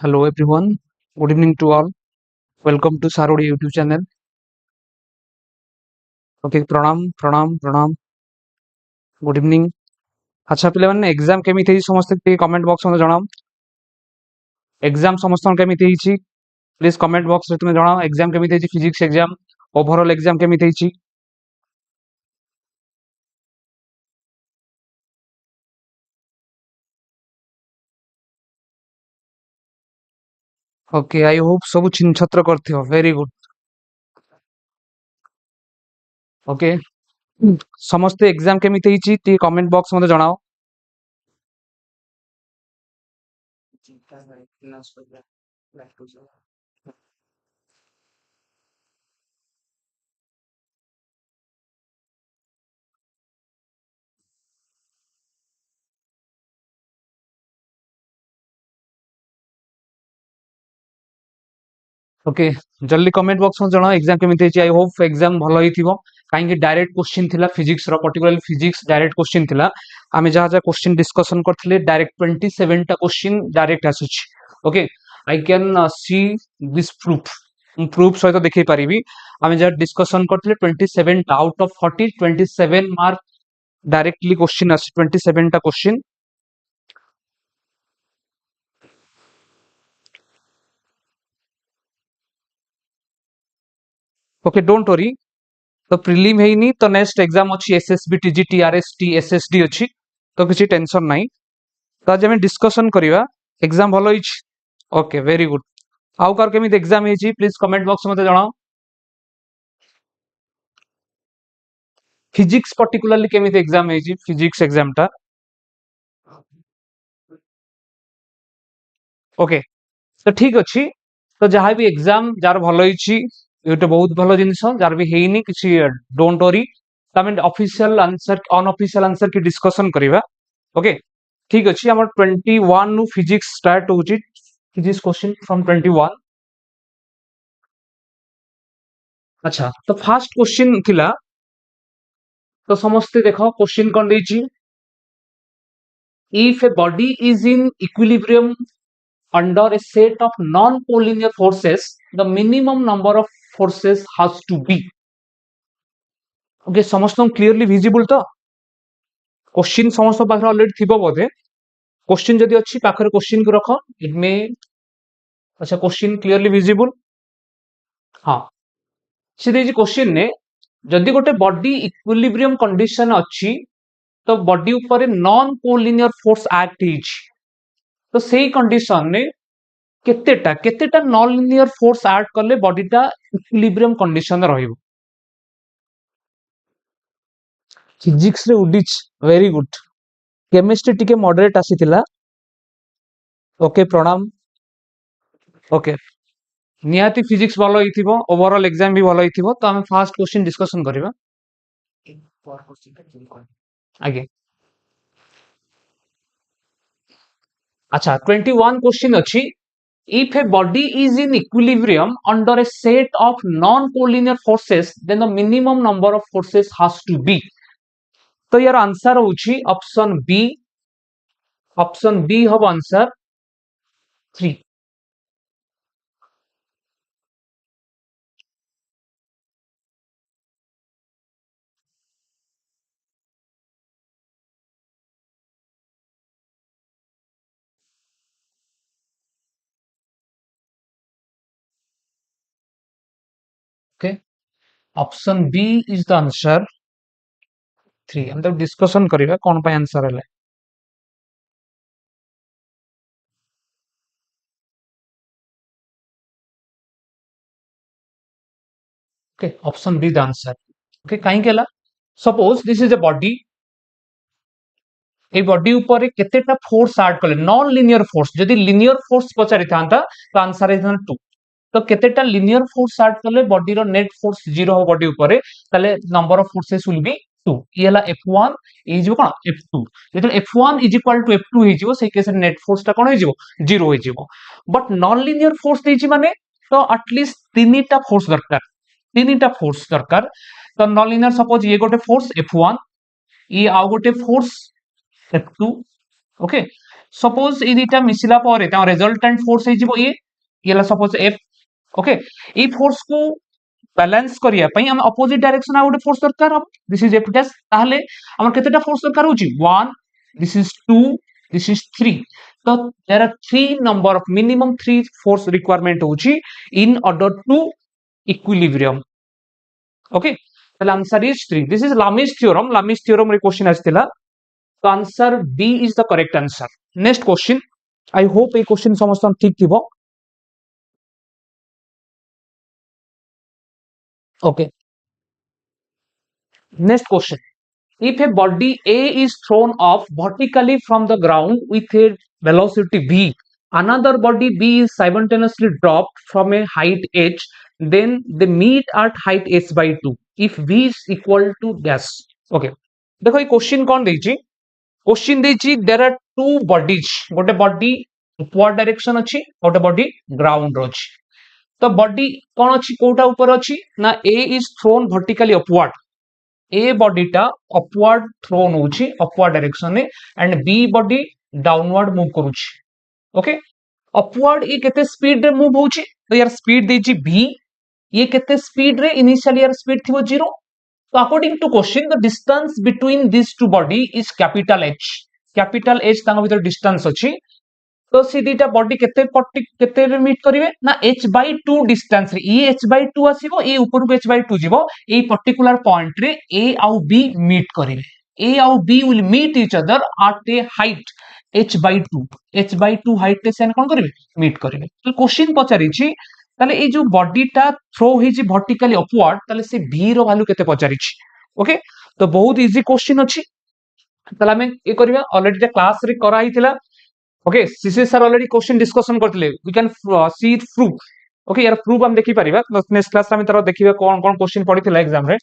Hello everyone. Good evening to all. Welcome to S.I.R YouTube channel. Okay, प्रणाम. Good evening. अच्छा पिले माने exam केमिति हेई समस्त के कमेंट बॉक्स में जणाओ. एग्जाम समस्त केमिति हेई प्लीज कमेंट बॉक्स रे तुमे जणाओ. एग्जाम केमिति हेई फिजिक्स एग्जाम ओवरऑल एग्जाम केमिति हेई. ओके आई होप सब छिन छत्र करथियो. Very good. ओके समस्त एग्जाम केमिति हेई ती कमेंट बॉक्स में जणाओ. ओके जल्दी कमेंट बॉक्स में जणाओ एग्जाम केमिति हेई. आई होप एग्जाम भलो ही थिबो. काहे डायरेक्ट क्वेश्चन थिला फिजिक्स रो पर्टिकुलरली फिजिक्स डायरेक्ट क्वेश्चन थिला. आमे जहा जहा क्वेश्चन डिस्कशन करथिले डायरेक्ट 27 टा क्वेश्चन डायरेक्ट आसुची. Okay I can see this proof. Proof सहित देखै परिबी. आमे जहा डिस्कशन करथिले 27 टा out of 40 27 mark directly question आसी 27 टा क्वेश्चन. Okay don't worry. तो प्रिलिम हेनी तो नेक्स्ट एग्जाम अछि एसएसबी टीजीटी आरएसटी एसएसडी अछि. तो किसी टेंशन नाही. तो आज हमें डिस्कशन करिवा एग्जाम भलो हिच. Okay very good. आउ कार केमित एग्जाम हेची प्लीज कमेंट बॉक्स मते जणाओ. फिजिक्स पर्टिकुलरली केमित एग्जाम हेची फिजिक्स एग्जाम टा. ओके तो ठीक अछि. तो जहां भी एग्जाम जार भलो हिची एटा बहुत भलो जिंस जार भी हेनी किसी डोंट वरी. तमें ऑफिशियल आंसर अनऑफिशियल आंसर की डिस्कशन करिवा. ओके ठीक अछि. हमर 21 नु फिजिक्स स्टार्ट होची. Physics question from 21. अच्छा तो फर्स्ट क्वेश्चन थिला. तो समस्ते देखो क्वेश्चन कोन देची. If a body is in equilibrium under a set of non-collinear forces, the minimum number of forces has to be. Okay, समस्त क्लियरली विजिबल तो. क्वेश्चन समस्त पाखरे ऑलरेडी थिबो बोधे. क्वेश्चन जदि अछि पाखरे क्वेश्चन को रखो. इट मे अच्छा क्वेश्चन क्लियरली विजिबल. हाँ से देजी क्वेश्चन ने जदि गोटे बॉडी इक्विलिब्रियम कंडीशन अछि तो बॉडी ऊपर non collinear force act hitch. तो सेही कंडीशन ने केतेटा नॉन लिनियर फोर्स ऐड करले बॉडीटा इक्विलिब्रियम कंडीशन रहिबो. फिजिक्स रे उडिच वेरी गुड. केमिस्ट्री टिके मॉडरेट आसीथिला. ओके प्रणाम. ओके निहाती फिजिक्स भलो हिथिबो. ओवरऑल एग्जाम भी भलो हिथिबो. तो हम फर्स्ट क्वेश्चन डिस्कशन करिवा. आगे अच्छा 21 क्वेश्चन अछि. If a body is in equilibrium under a set of non-collinear forces, then the minimum number of forces has to be. तो यार आंसर होची ऑप्शन बी. ऑप्शन बी हब answer 3. Okay option B is the answer 3. हम तो discussion करिवा कोन पे answer हले. Okay option B the answer. Okay काई केला. Suppose this is a body. A body ऊपर केतेटा फोर्स ऐड करले नॉन लिनियर फोर्स. जदि लिनियर फोर्स पचारि थांता तो आंसर इज 2. तो केतेटा लिनियर फोर्स ऐड करले बॉडी रो नेट फोर्स 0 हो बॉडी ऊपर. ताले number of forces will be 2. ये हला F1 ए जिवो कोन F2. जेतो F1 is equal to F2 हे जिवो से केस नेट फोर्स ता कोन हे जिवो 0 हे जिवो. बट नॉन लिनियर फोर्स देछि माने तो एटलीस्ट तीनटा फोर्स दरकार. तीनटा फोर्स दरकार. तो नॉन लिनियर सपोज ये गोटे फोर्स F1 ये आ गोटे फोर्स F2. ओके सपोज ये दुटा मिसिला पर रिजल्टेंट फोर्स ये सपोज एफ ओके ये फोर्स को बैलेंस करिया पई हम अपोजिट डायरेक्शन आ गोटे फोर्स दरकार हम दिस इज एफ डैश ताहले हमर केतेटा फोर्स दरकार होची 1 दिस इज 2 दिस इज 3 तो there are 3 number of minimum 3 force requirement होची in order to equilibrium okay ताहले answer is 3 this is Lami's theorem रे क्वेश्चन आस्तिला तो answer B is the correct answer next question I hope ए question समस्त ठीक थिबो okay next question if a body A is thrown off vertically from the ground with a velocity v, another body B is simultaneously dropped from a height h, then they meet at height h by 2 if v is equal to dash. Okay, देखो ये question कौन देछि question देछि there are two bodies गोटे body upward direction अछि गोटे body ground रो अछि तो बॉडी कौन अछि कोटा ऊपर अछि ना A is thrown vertically upward A बॉडीटा अपवर्ड थ्रोन होची अपवर्ड डायरेक्शन में and B body downward move करूची ओके अपवर्ड ये केते स्पीड रे मूव होची तो यार स्पीड देची v ये केते स्पीड रे इनिशियली यार स्पीड थिबो 0 तो according to question the distance between this two body is capital H तांग भीतर डिस्टेंस अछि तो सी दीटा बॉडी केते रे मीट करिवे ना h/2 डिस्टेंस रे ये h/2 आसीबो ए ऊपर को h/2 जीवो ए पर्टिकुलर पॉइंट रे a आउ b मीट करिवे a आउ b will meet each other at a height h/2 height रे सेन कोन करिवे मीट करिवे तो क्वेश्चन पचारि छी ताले ए जो बॉडीटा थ्रो हे जी वर्टिकली अपवर्ड ताले से v रो वैल्यू केते पचारि छी ओके तो बहुत इजी क्वेश्चन अछि ताले हमें ए करिवा ऑलरेडी क्लास रे करा हितिला okay CC sir already question discussion करथिले we can see it proof okay यार प्रूफ हम देखि परिबा नेक्स्ट क्लास में तरह देखिबा कोन कोन क्वेश्चन पडिथिला एग्जाम रे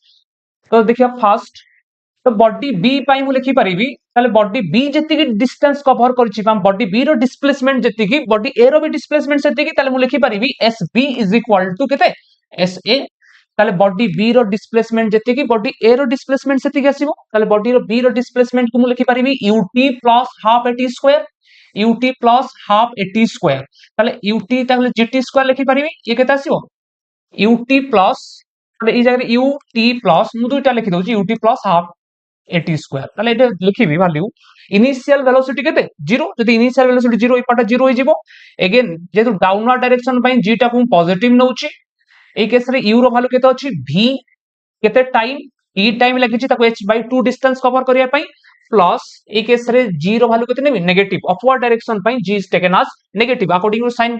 तो देखिया फर्स्ट तो बॉडी बी पाई मु लिखि परिबी ताले बॉडी बी जति की डिस्टेंस कवर करछि हम बॉडी बी रो डिस्प्लेसमेंट जति की बॉडी ए रो भी डिस्प्लेसमेंट सेति की ताले मु लिखि परिबी S B is equal to केते एस ए ताले बॉडी बी रो डिस्प्लेसमेंट जति की बॉडी ए रो डिस्प्लेसमेंट सेति की आसीबो ताले बॉडी रो बी रो डिस्प्लेसमेंट को मु लिखि परिबी ut plus half at square ut plus half at square ताले ut ताले gt स्क्वायर लिखि परिबी ये केता आसीबो ut प्लस ताले ई जगह ut प्लस मु दुइटा लिखि दउची ut plus half at square ताले एटा लिखिबी वैल्यू इनिशियल वेलोसिटी केते 0 जदि इनिशियल वेलोसिटी 0 इपाटा 0 होई जिवो अगेन जेतु डाउनवर्ड डायरेक्शन पई g टा को पॉजिटिव नउची ए केस रे u रो वैल्यू केते अछि v केते टाइम e टाइम लागिछि ताको h/2 डिस्टेंस कवर करिया पई प्लस ए केस रे g रो वैल्यू केते नेबी नेगेटिव अपवर्ड डायरेक्शन पई g is taken as negative according to sign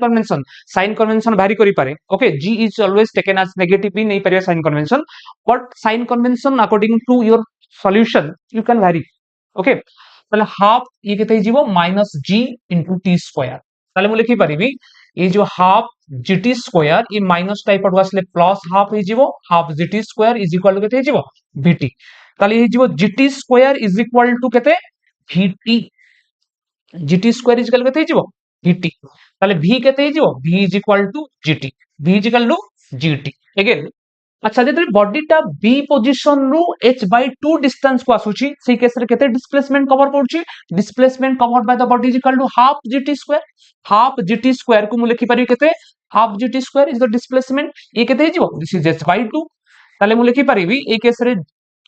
convention vary करि पारे okay g is always taken as negative भी नहीं पारे sign convention but sign convention according to your solution you can vary okay ताले half ये केते जीवो -g * t square ताले मु लिखि परिबी ये जो हाफ gt स्क्वायर ये माइनस टाइप पडवा असले प्लस हाफ हे जीवो half gt square is equal to केते जीवो vt ताले ये जीवो gt square is equal to केते vt gt square is equal केते जीवो vt ताले v केते जीवो v is equal to gt v is equal to gt again अच्छा जेते बॉडीटा b पोजीशन नु h/2 डिस्टेंस को आसुची से केस रे केते डिस्प्लेसमेंट कवर पड़ुची displacement covered by the body is equal to half gt square को मु लिखि परिबी केते half gt square is the displacement ये केते जीवो दिस इज h/2 ताले मु लिखि परिबी ए केस रे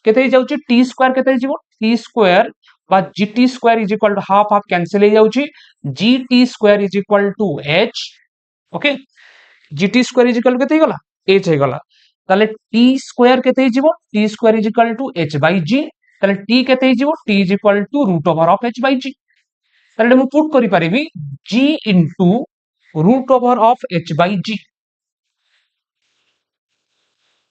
केते जाउची t स्क्वायर केते जीवो t स्क्वायर बा gt square is equal to half half cancel हो जाउची gt square is equal to h okay gt square is equal to केते गला h हे गला ताले t स्क्वायर केते जीवो t square is equal to h by g ताले t केते जीवो t is equal to root over of h by g ताले मु पुट करि परिबी g into root over of h by g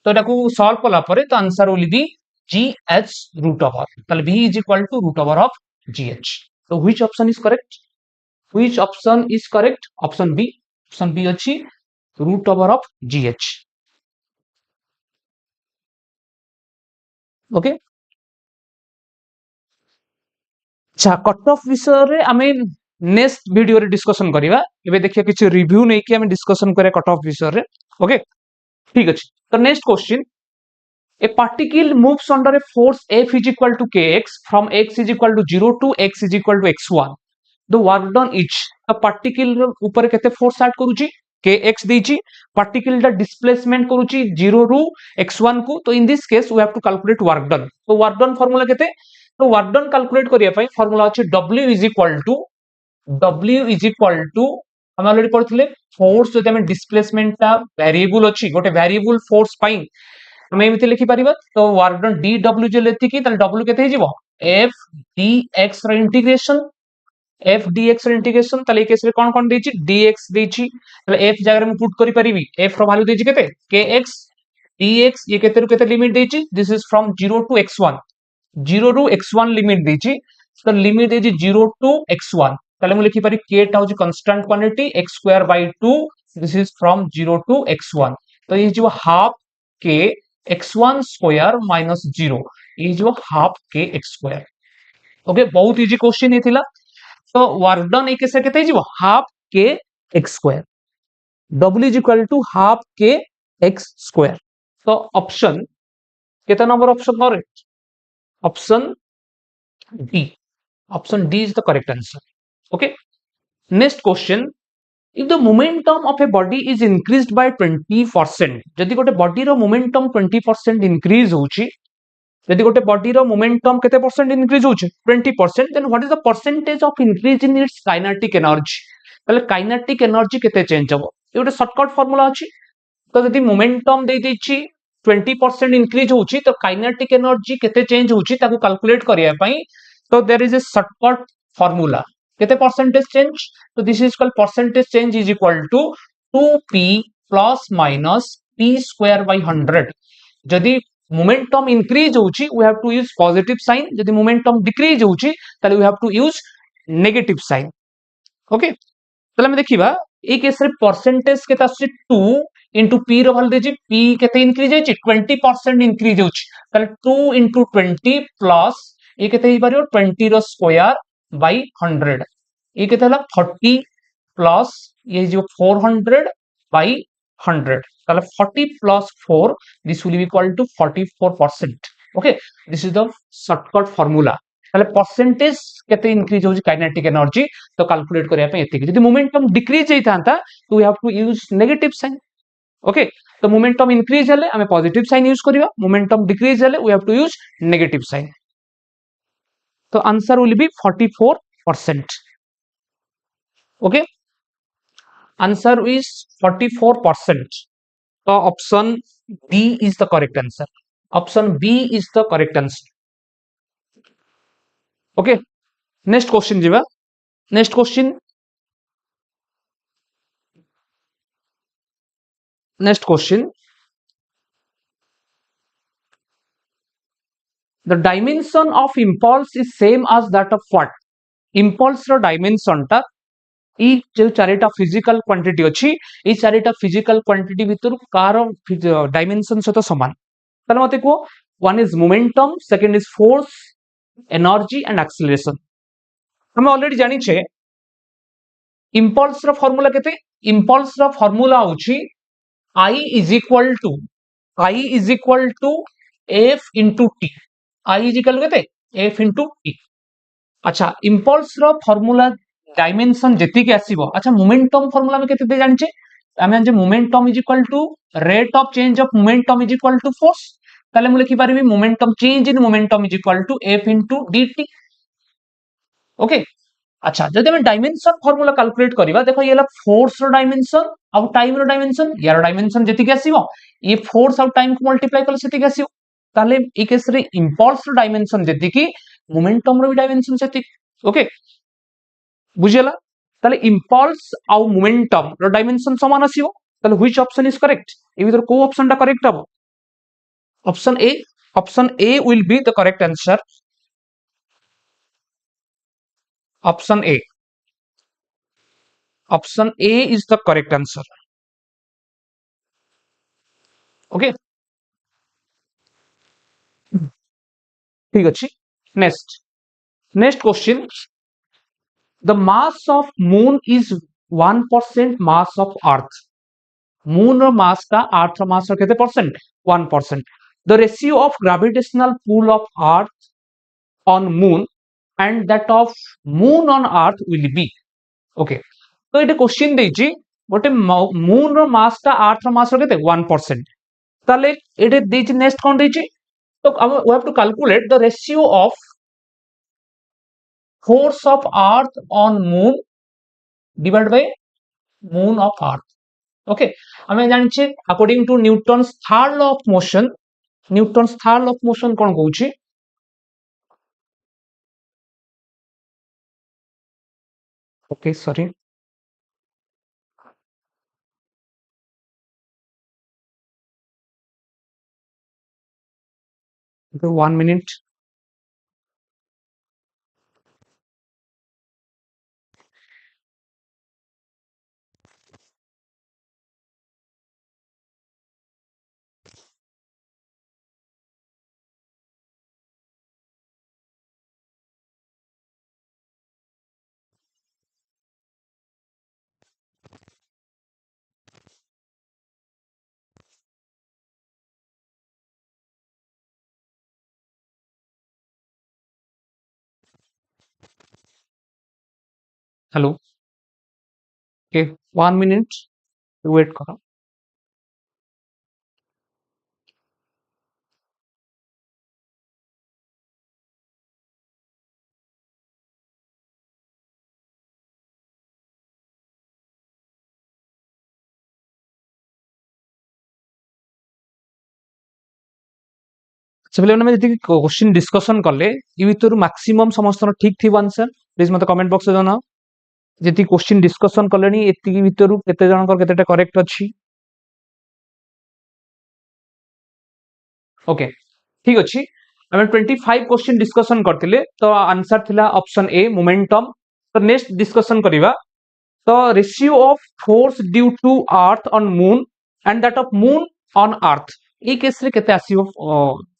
तो एटा को सॉल्व कला परे तो answer will be gh root over ताले v is equal to root over of gh तो which option is correct option B अछि root over of gh okay अच्छा cut off विषय रे हमें नेक्स्ट वीडियो रे डिस्कशन करिवा एबे देखिया किछ रिव्यू नै कि हमें डिस्कशन करे कट ऑफ विषय रे ओके ठीक अछि तो next question a particle moves under a force F is equal to kx from x is equal to 0 to x is equal to x1 the work done is particle ऊपर केते force act करूची kx देची particle दा displacement करूची 0 रु x1 को तो in this case we have to calculate work done तो वर्क डन फार्मूला केते तो वर्क डन कैलकुलेट करिया पई फार्मूला अछि w इज इक्वल टू हम ऑलरेडी पढ़थिले फोर्स जदि हम डिस्प्लेसमेंट ता वेरिएबल अछि गोटे वेरिएबल फोर्स पई हम एमिति लिखि परिबा तो वर्क डन dw जे लेति की त w केते हिजिवो f dx र इंटीग्रेशन f dx ର इंटीग्रेशन ताले केस रे कोन देछि dx देछि ताले f जगह में पुट करि परिबी f रो वैल्यू देछि केते kx dx ये केते रु केते लिमिट देछि this is from 0 to x1 0 रु x1 लिमिट देछि तो लिमिट देछि 0 टू x1 ताले मु लिखि पारि k टा होछि constant quantity x square by 2 this is from 0 to x1 तो ये जो half k x1 square minus 0 ये जो half k x square okay बहुत इजी क्वेश्चन ये थिला तो वर्क डन एक से केते जीवो half k x square w is equal to half k x square तो ऑप्शन केते number option correct option D option D is the correct answer okay next question if the momentum of a body is increased by 20% जदि गोटे body रो momentum 20% increase होउची यदि गोटे body रो momentum केते परसेंट इंक्रीज होउछ 20% then what is the percentage of increase in its kinetic energy तले काइनेटिक एनर्जी केते चेंज हबो ये गोटे शॉर्टकट फार्मूला अछि तो यदि मोमेंटम दे देछि 20% इंक्रीज होउछि तो काइनेटिक एनर्जी केते चेंज होउछि ताको कैलकुलेट करिया पई तो there is a shortcut formula केते परसेंटेज चेंज तो this is called percentage change is equal to 2p plus minus p square by 100 जदि मोमेंटम इंक्रीज होउची we have to use positive sign यदि मोमेंटम डिक्रीज होउची ताले we have to use negative sign okay ताले हम देखिबा ए case रे percentage केते आछि 2 इनटू p रो वैल्यू देछि p केते इंक्रीज होइछि 20% इंक्रीज होउछि ताले 2 इनटू 20 प्लस ए केते हि परियो 20 रो स्क्वायर बाय 100 ए केते हला 40 प्लस ये जो 400 बाय 100 ताले 40 plus 4 this will be equal to 44% okay this is the shortcut formula ताले परसेंटेज केते इंक्रीज होजी काइनेटिक एनर्जी तो कैलकुलेट करिया पे एतिक यदि मोमेंटम डिक्रीज होई थांता तो we have to use negative sign okay तो मोमेंटम इंक्रीज हले हमें पॉजिटिव साइन यूज करिवा मोमेंटम डिक्रीज हले we have to use negative sign तो answer will be 44% okay answer is 44% तो option B is the correct answer. Option B is the correct answer. Okay. Next question jiba. Next question. Next question. The dimension of impulse is same as that of what? Impulse रो dimension टा ई जो चारिटा physical quantity अछि ई चारिटा physical quantity भितर कार dimension सहित समान तले मते को one is momentum second is force energy and acceleration हम ऑलरेडी जानि छे इंपल्स रो फार्मूला केते इंपल्स रो फार्मूला होछि I is equal to F into T I is equal केते F into T अच्छा इंपल्स रो फार्मूला डायमेंशन जेति के आसीबो अच्छा मोमेंटम फार्मूला में केते दे जानचे हम जान जे momentum is equal to rate of change of momentum is equal to force ताले मु लिखि पारिबी momentum change in momentum is equal to F into dt okay अच्छा जदि हम डायमेंशन फार्मूला कैलकुलेट करबा देखो ये फोर्स रो डायमेंशन और टाइम रो डायमेंशन यार डायमेंशन जेति के आसीबो ये फोर्स और टाइम को मल्टीप्लाई करले सेति के आसीबो ताले ई केस रे इंपल्स रो डायमेंशन जेति की मोमेंटम रो डायमेंशन सेति ओके बुझेला ताले इंपल्स और मोमेंटम रो डायमेंशन समान आसीबो ताले व्हिच ऑप्शन इज करेक्ट ए भीतर को ऑप्शन टा करेक्ट हबो option A will be the correct answer option A is the correct answer okay ठीक अछि next question the mass of moon is 1% mass of earth moon ro mass का earth ro mass ro केते percent 1% the ratio of gravitational pull of earth on moon and that of moon on earth will be. Okay, तो ये question देछि गोटे moon रो मास टा अर्थ रो मास रो केते 1%, ताले एटे देछि नेक्स्ट कोन देछि, तो we have to calculate the ratio of force of earth on moon divided by moon of earth. Okay, ଆମେ ଜାଣିଛେ according to Newton's third law of motion, Newton's third law of motion cone कहूछि, okay sorry, 1 minute. Hello, okay 1 minute wait करो. से पहले मैं जति question discussion कले ई भितर maximum समस्त ठीक थी आंसर, प्लीज मते कमेंट बॉक्स में जनाओ. जति क्वेश्चन डिस्कशन कलेनी एति भितर केते जनकर केतेटा करेक्ट अछि. ओके ठीक अछि, हम 25 क्वेश्चन डिस्कशन करथिले तो आंसर थिला ऑप्शन ए मोमेंटम. तो नेक्स्ट डिस्कशन करिवा तो ratio of force due to earth on moon and that of moon on earth, ए केस रे केते आसीबो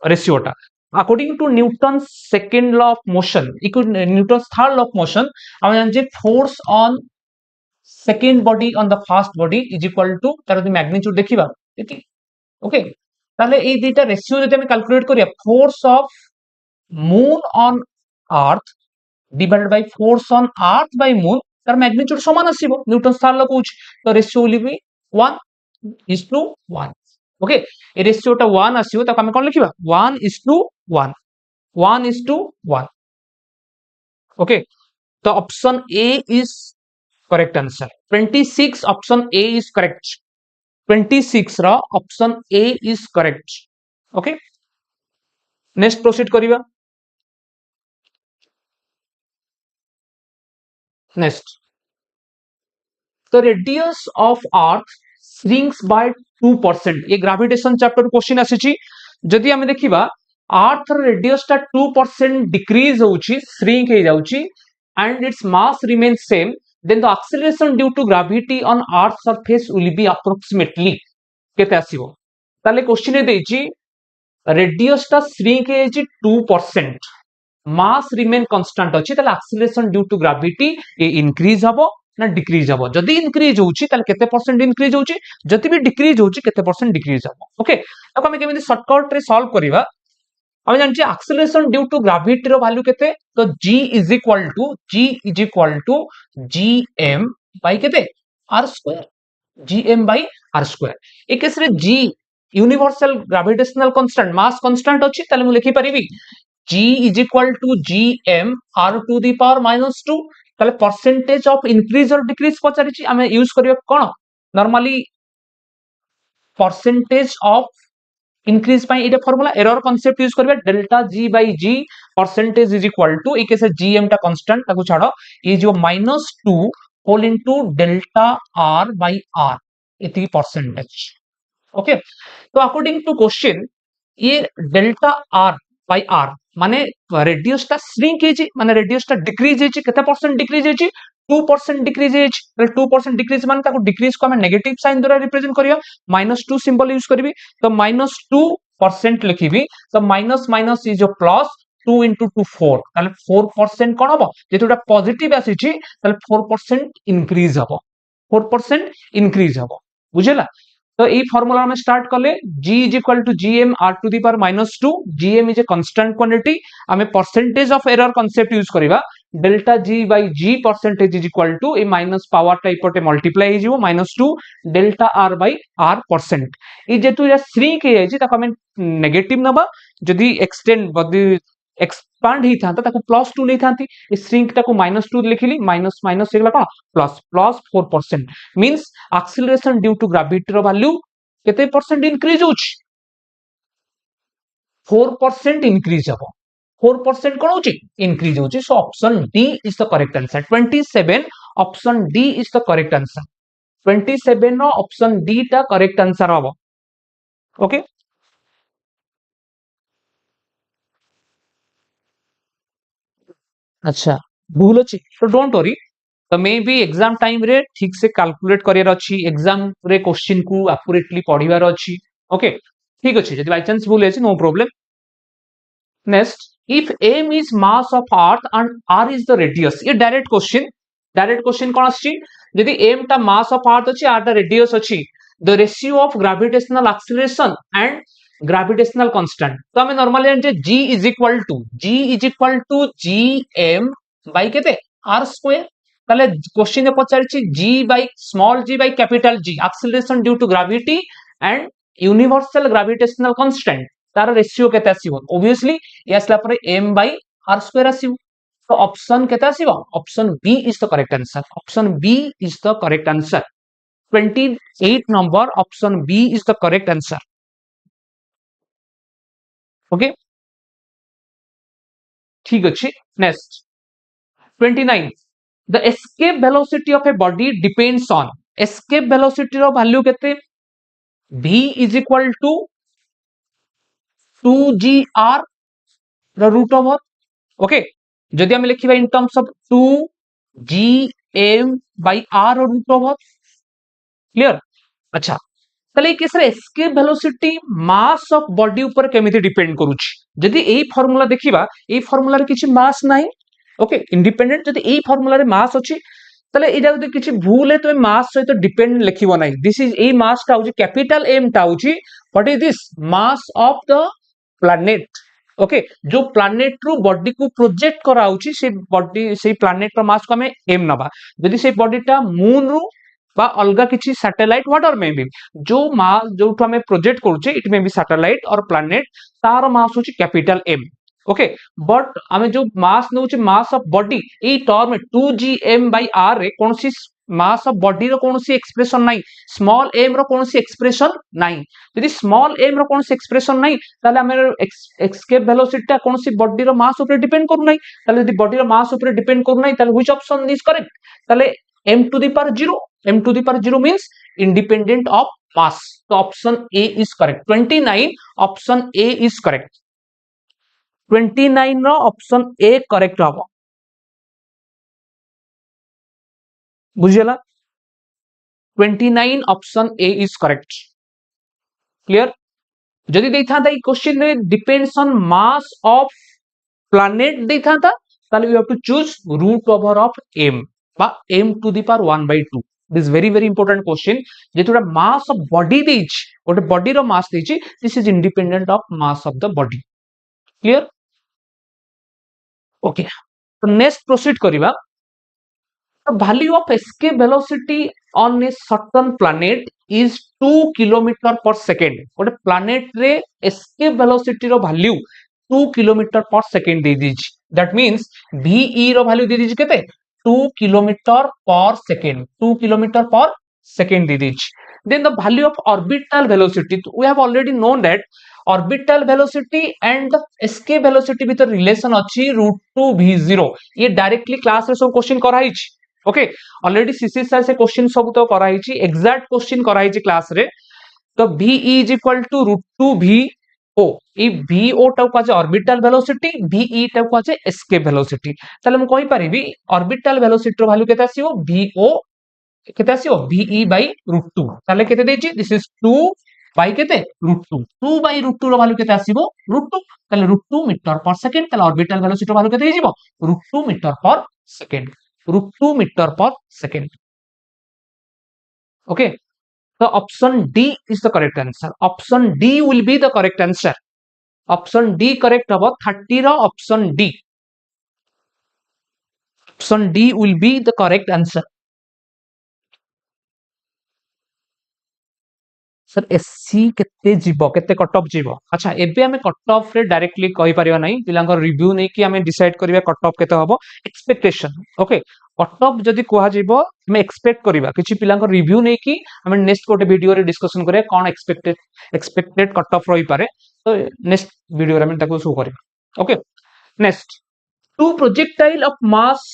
रेशियोटा according to Newton second law of motion, Newton third law of motion हम जानजे force on second body on the first body is equal to तार जो magnitude देखिबा एति. ओके, ताले ए दुइटा रेशियो जदि हम कैलकुलेट करिया force of moon on earth divided by force on earth by moon, तार मैग्नीट्यूड समान आसीबो न्यूटन थर्ड लॉ कहूछ. तो रेशियो विल बी 1:1. ओके, ए रेशियोटा 1 आसीबो ताको हम कोन लिखिबा 1:1, 1:1. ओके, तो option A is correct answer. 26 option A is correct. 26 रा option A is correct. Okay, next proceed करिवा. Next, the radius of earth shrinks by 2%. ये ग्रेविटेशन चैप्टर क्वेश्चन आसीची. जदि हम देखिबा अर्थ रेडियस टा 2% डिक्रीज होउची, श्रिंक हे जाउची and its mass remains same, then the acceleration due to gravity on earth surface will be approximately केते आसीबो. ताले क्वेश्चन ए देची रेडियस टा श्रिंक हे जाइची 2%, मास रिमेन कांस्टेंट अछि, ताले एक्सेलरेशन ड्यू टू ग्रेविटी ए इंक्रीज हबो ना डिक्रीज हबो. जदि इंक्रीज होउची ताले केते परसेंट इंक्रीज होउची, जदि भी डिक्रीज होउची केते परसेंट डिक्रीज हबो. ओके, अब हम केमिति शॉर्टकट रे सॉल्व करिवा. हम जानछि एक्सेलरेशन ड्यू टू ग्रेविटी रो वैल्यू केते, तो g is equal to gm by केते r square, gm by r square. ए केस रे g universal gravitational constant mass constant अछि, ताले मु लिखि परिबी g is equal to gm r to the power -2. ताले परसेंटेज ऑफ इंक्रीज और डिक्रीज पचारिछि, आमे यूज करियो कोन नॉर्मली परसेंटेज ऑफ इंक्रीज पाई एटा फार्मूला एरर कांसेप्ट यूज करबे delta g by g percentage is equal to ए केसे gm टा कांस्टेंट ताको छाड़ो ये जो -2 whole into delta r by r इति परसेंटेज. ओके, तो अकॉर्डिंग टू क्वेश्चन ये डेल्टा r बाय r माने रेडियस टा श्रिंक हेची, माने रेडियस टा डिक्रीज हेची, केते परसेंट डिक्रीज हेची 2% डिक्रीज हेची. 2% डिक्रीज माने ताको डिक्रीज को हम नेगेटिव साइन द्वारा रिप्रेजेंट करियो, -2 सिंबल यूज करबी. तो -2% लिखिबी, तो माइनस माइनस इज जो प्लस 2 into 2 4, ताले 4% कोन हबो जेतुटा पॉजिटिव आसीची ताले 4% इंक्रीज हबो, 4% इंक्रीज हबो. बुझिला. तो ये फॉर्मूला में स्टार्ट कले G is equal to GM R to the power -2 GM is a constant quantity आमे percentage of error concept use करिवा delta G by G percentage is equal to ए minus power type पटे multiply हे जिवो -2 delta R by R percent ई जेतु या shrink हे जायछि ताको हमें नेगेटिव नबा जदी एक्सटेंड बदी एक्सपांड ही था ताको +2 नहीं थांती ए श्रिंक ताको -2 लिखिली माइनस माइनस हेगला का plus plus 4% means acceleration due to gravity रो वैल्यू केते परसेंट इंक्रीज होछि 4% इंक्रीज हबो 4% कोन होछि इंक्रीज होछि so option D is the correct answer 27 option D is the correct answer 27 no option D टा करेक्ट आंसर हबो ओके अच्छा भूल अछि तो डोंट वरी तो मे भी एग्जाम टाइम रे ठीक से कैलकुलेट करियर अछि एग्जाम रे क्वेश्चन को एक्यूरेटली पढिबार अछि ओके ठीक अछि जदि बाय चांस भूल अछि no problem next if m is mass of earth and r is the radius ये डायरेक्ट क्वेश्चन कोन अछि जदि m ता mass of earth अछि r ता radius अछि the ratio of gravitational acceleration and gravitational constant तो हमें नॉर्मली जानते g is equal to gm by केते r square ताले क्वेश्चन में पचारछि g by small g by capital G acceleration due to gravity and universal gravitational constant तार ratio केते आसीबो obviously ये आसला पर m by r square आसीबो तो ऑप्शन केते आसीबो option B is the correct answer option B is the correct answer 28 number option B is the correct answer okay ठीक अछि next 29 the escape velocity of a body depends on escape velocity रो value केते v is equal to 2gr the root over okay जदि हम लिखिबा in terms of 2gm by r root over clear अच्छा तले case रे escape velocity mass of body ऊपर केमिति डिपेंड करूची जदि एई फार्मूला देखिबा एई फार्मूला रे किछि मास नाही ओके इंडिपेंडेंट जदि एई फार्मूला रे मास अछि तले एजा जदि किछि भूल है तो मास सहित डिपेंड लिखिबो नाही दिस इज एई मास का होची कैपिटल m टा होची what is this mass of the planet okay जो प्लैनेट रु बॉडी को प्रोजेक्ट करा होची से बॉडी से प्लैनेट रो मास को हमें m नबा जदि से बॉडी टा मून रु बा अलगा किछि सैटेलाइट व्हाट और मे बी जो मास जो हमें प्रोजेक्ट करूचे इट मे बी सैटेलाइट और प्लैनेट तार मास होची कैपिटल m ओके बट हमें जो मास नउचे मास ऑफ बॉडी ए टर्म 2gm by r रे कोनसी मास ऑफ बॉडी रो कोनसी एक्सप्रेशन नाही स्मॉल m रो कोनसी एक्सप्रेशन नाही यदि स्मॉल m रो कोनसी एक्सप्रेशन नाही ताले हमें एस्केप वेलोसिटी ता कोनसी बॉडी रो मास ऊपर डिपेंड करू नाही ताले यदि बॉडी रो मास ऊपर डिपेंड करू नाही ताले व्हिच ऑप्शन इज करेक्ट ताले m to the power 0 m to the power 0 means independent of mass so option a is correct 29 option a is correct 29 रो ऑप्शन ए करेक्ट हबो बुझियला 29 option A is correct clear जदि देथा दै question रे depends on mass of planet देथा था ताले you have to choose root over of m बा m to the power 1 by 2 this very very important question जेतुरा मास ऑफ बॉडी देछि ओटे बॉडी रो मास देछि this is independent of mass of the body clear okay तो next proceed करिवा the value of escape velocity on a certain planet is 2 kilometer per second गोटे planet रे escape velocity रो value 2 kilometer per second दे दीछि that means ve रो value दे दीछि केते 2 kilometer per second 2 kilometer per second दे दीछि then the value of orbital velocity we have already known that orbital velocity and the escape velocity with a relation अछि √2v0 ये directly class रे सब question कराई छी ओके ऑलरेडी सीसी सर से question सब तो कराई छी एग्जैक्ट क्वेश्चन कराई छी क्लास रे तो v is equal to √2v o ई v o टा को ऑर्बिटल वेलोसिटी ve टा को एस्केप वेलोसिटी तले हम कहि परिबी ऑर्बिटल वेलोसिटी रो वैल्यू केते आसीबो vo केते आसीबो ve by √2 तले केते देछि दिस इज 2 by केते √2 2 by √2 रो वैल्यू केते आसीबो √2 तले √2 मीटर पर सेकंड तले ऑर्बिटल वेलोसिटी रो वैल्यू केते हिजिबो √2 मीटर पर सेकंड √2 मीटर पर second okay The option D is the correct answer. Option D will be the correct answer. Option D correct habo 30 ro option D. Option D will be the correct answer. Sir SC केते जीवो केते cut off जीवो अच्छा एबे हमें cut off रे directly कहि परिबा नै पिलांको रिव्यू नै कि हमें डिसाइड करिबा कट ऑफ केते हबो एक्सपेक्टेशन ओके कट ऑफ जदी कोहा जीवो हमें एक्सपेक्ट करिबा किछि पिलांको रिव्यू नै कि हमें नेक्स्ट गोटे वीडियो रे डिस्कशन करे कोन एक्सपेक्टेड कट ऑफ रही पारे तो नेक्स्ट वीडियो रे हमें ताको शो करिबा okay next two projectile of mass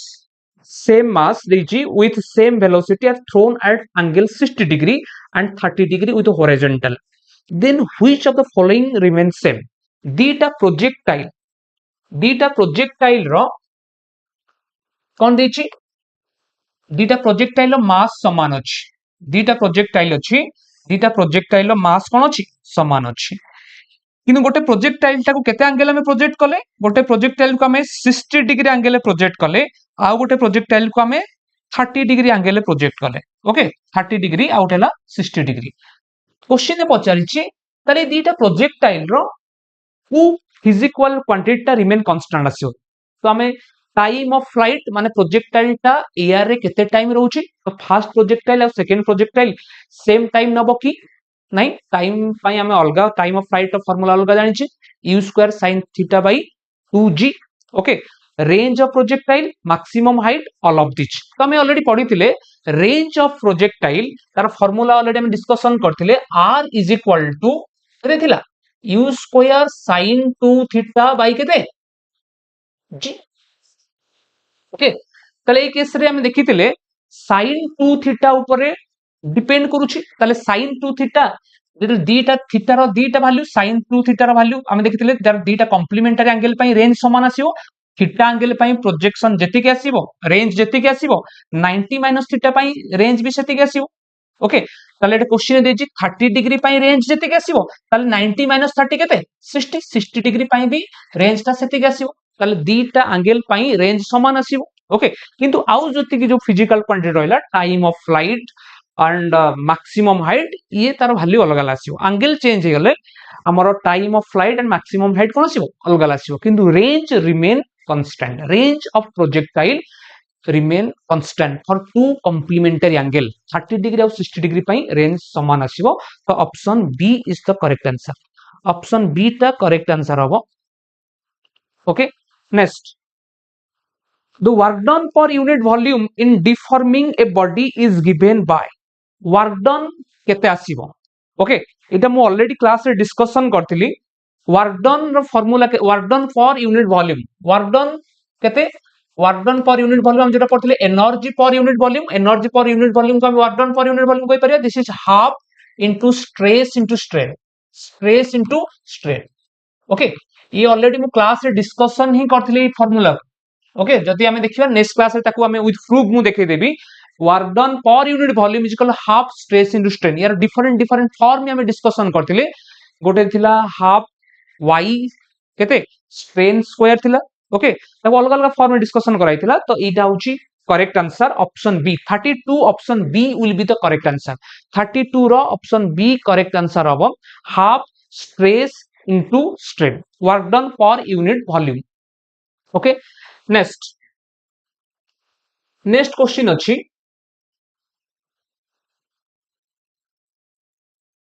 same mass dg with same velocity are thrown at angle 60 degree and 30 degree with horizontal then which of the following remains same dita projectile ro kon dechi dita projectile mass saman achi dita projectile mass kon achi saman achi किनु गोटे projectile टाको केते angle में project कले गोटे projectile को हमें 60 degree angle project कले आ गोटे प्रोजेक्टाइल को हमें 30 डिग्री एंगल प्रोजेक्ट कले ओके 30 डिग्री आउट हैला 60 डिग्री क्वेश्चन ने पचारिछि ताले दीटा प्रोजेक्टाइल रो को फिजिकल क्वांटिटी ता रिमेन कांस्टेंट आसियो तो हमें टाइम ऑफ फ्लाइट माने प्रोजेक्टाइल ता एयर रे केते टाइम रहउछि तो फर्स्ट प्रोजेक्टाइल और सेकंड प्रोजेक्टाइल सेम टाइम नबो की नहीं टाइम पाई हमें अलगा टाइम ऑफ फ्लाइट फॉर्मूला अलगा जानि छी u square sin theta by 2g okay range of projectile maximum height all of this तो हमें ऑलरेडी पढ़ी थिले रेंज ऑफ प्रोजेक्टाइल तार फार्मूला ऑलरेडी हम डिस्कशन करथिले r इज इक्वल टू केते थिला u square sin 2 theta by केते g ओके तले ए केस रे हम देखिथिले sin 2 थीटा ऊपर डिपेंड करूछि ताले sin 2 थीटा जेते दीटा theta rho दीटा value sin 2 theta rho value हम देखिथिले दर दीटा कॉम्प्लीमेंटरी एंगल पई रेंज समान आसीबो थीटा एंगल पई प्रोजेक्शन जेति के आसीबो रेंज जेति के आसीबो 90 माइनस थीटा पई रेंज भी सेति के आसीबो ओके ताले एटा क्वेश्चन देछि 30 डिग्री पई रेंज जेति के आसीबो ताले 90 माइनस 30 केते 60 डिग्री पई भी रेंज ता सेति के आसीबो ताले दीटा एंगल पई रेंज समान आसीबो ओके किंतु आउ जति की जो फिजिकल क्वांटिटी रहला time of flight and maximum height ये तार वैल्यू अलग अलग आसीबो एंगल चेंज हे गले हमर time of flight and maximum height कोन आसीबो अलग अलग आसीबो किंतु range remain constant range of projectile remain constant for two complementary angle 30 degree और 60 डिग्री पई रेंज समान आसीबो तो option B is the correct answer option B ता करेक्ट आंसर हबो okay next the work done per unit volume in deforming a body is given by work done केते आसीबो okay एटा मु ऑलरेडी क्लास रे discussion करथिली work done रो formula के work done per unit volume work done केते work done per unit volume हम जेटा पढ़थिले एनर्जी पर यूनिट वॉल्यूम को हम work done per unit volume कहि परिया this is half into stress into strain okay ये ऑलरेडी मु क्लास रे डिस्कशन ही करथिले फार्मूला ओके जदि हमें देखिबा नेक्स्ट क्लास रे ताकू हमें विथ प्रूफ मु देखै देबी work done per unit volume is equal half stress into strain यार डिफरेंट फॉर्म में हमें डिस्कशन करथिले गोटे थिला हाफ y केते स्ट्रेन स्क्वायर थिला ओके ताकू अलग अलग फॉर्म में डिस्कशन कराइथिला तो एटा होची correct answer option B 32 option B will be the correct answer 32 रो ऑप्शन बी करेक्ट आंसर हबो half stress into strain work done per unit volume okay next question अछि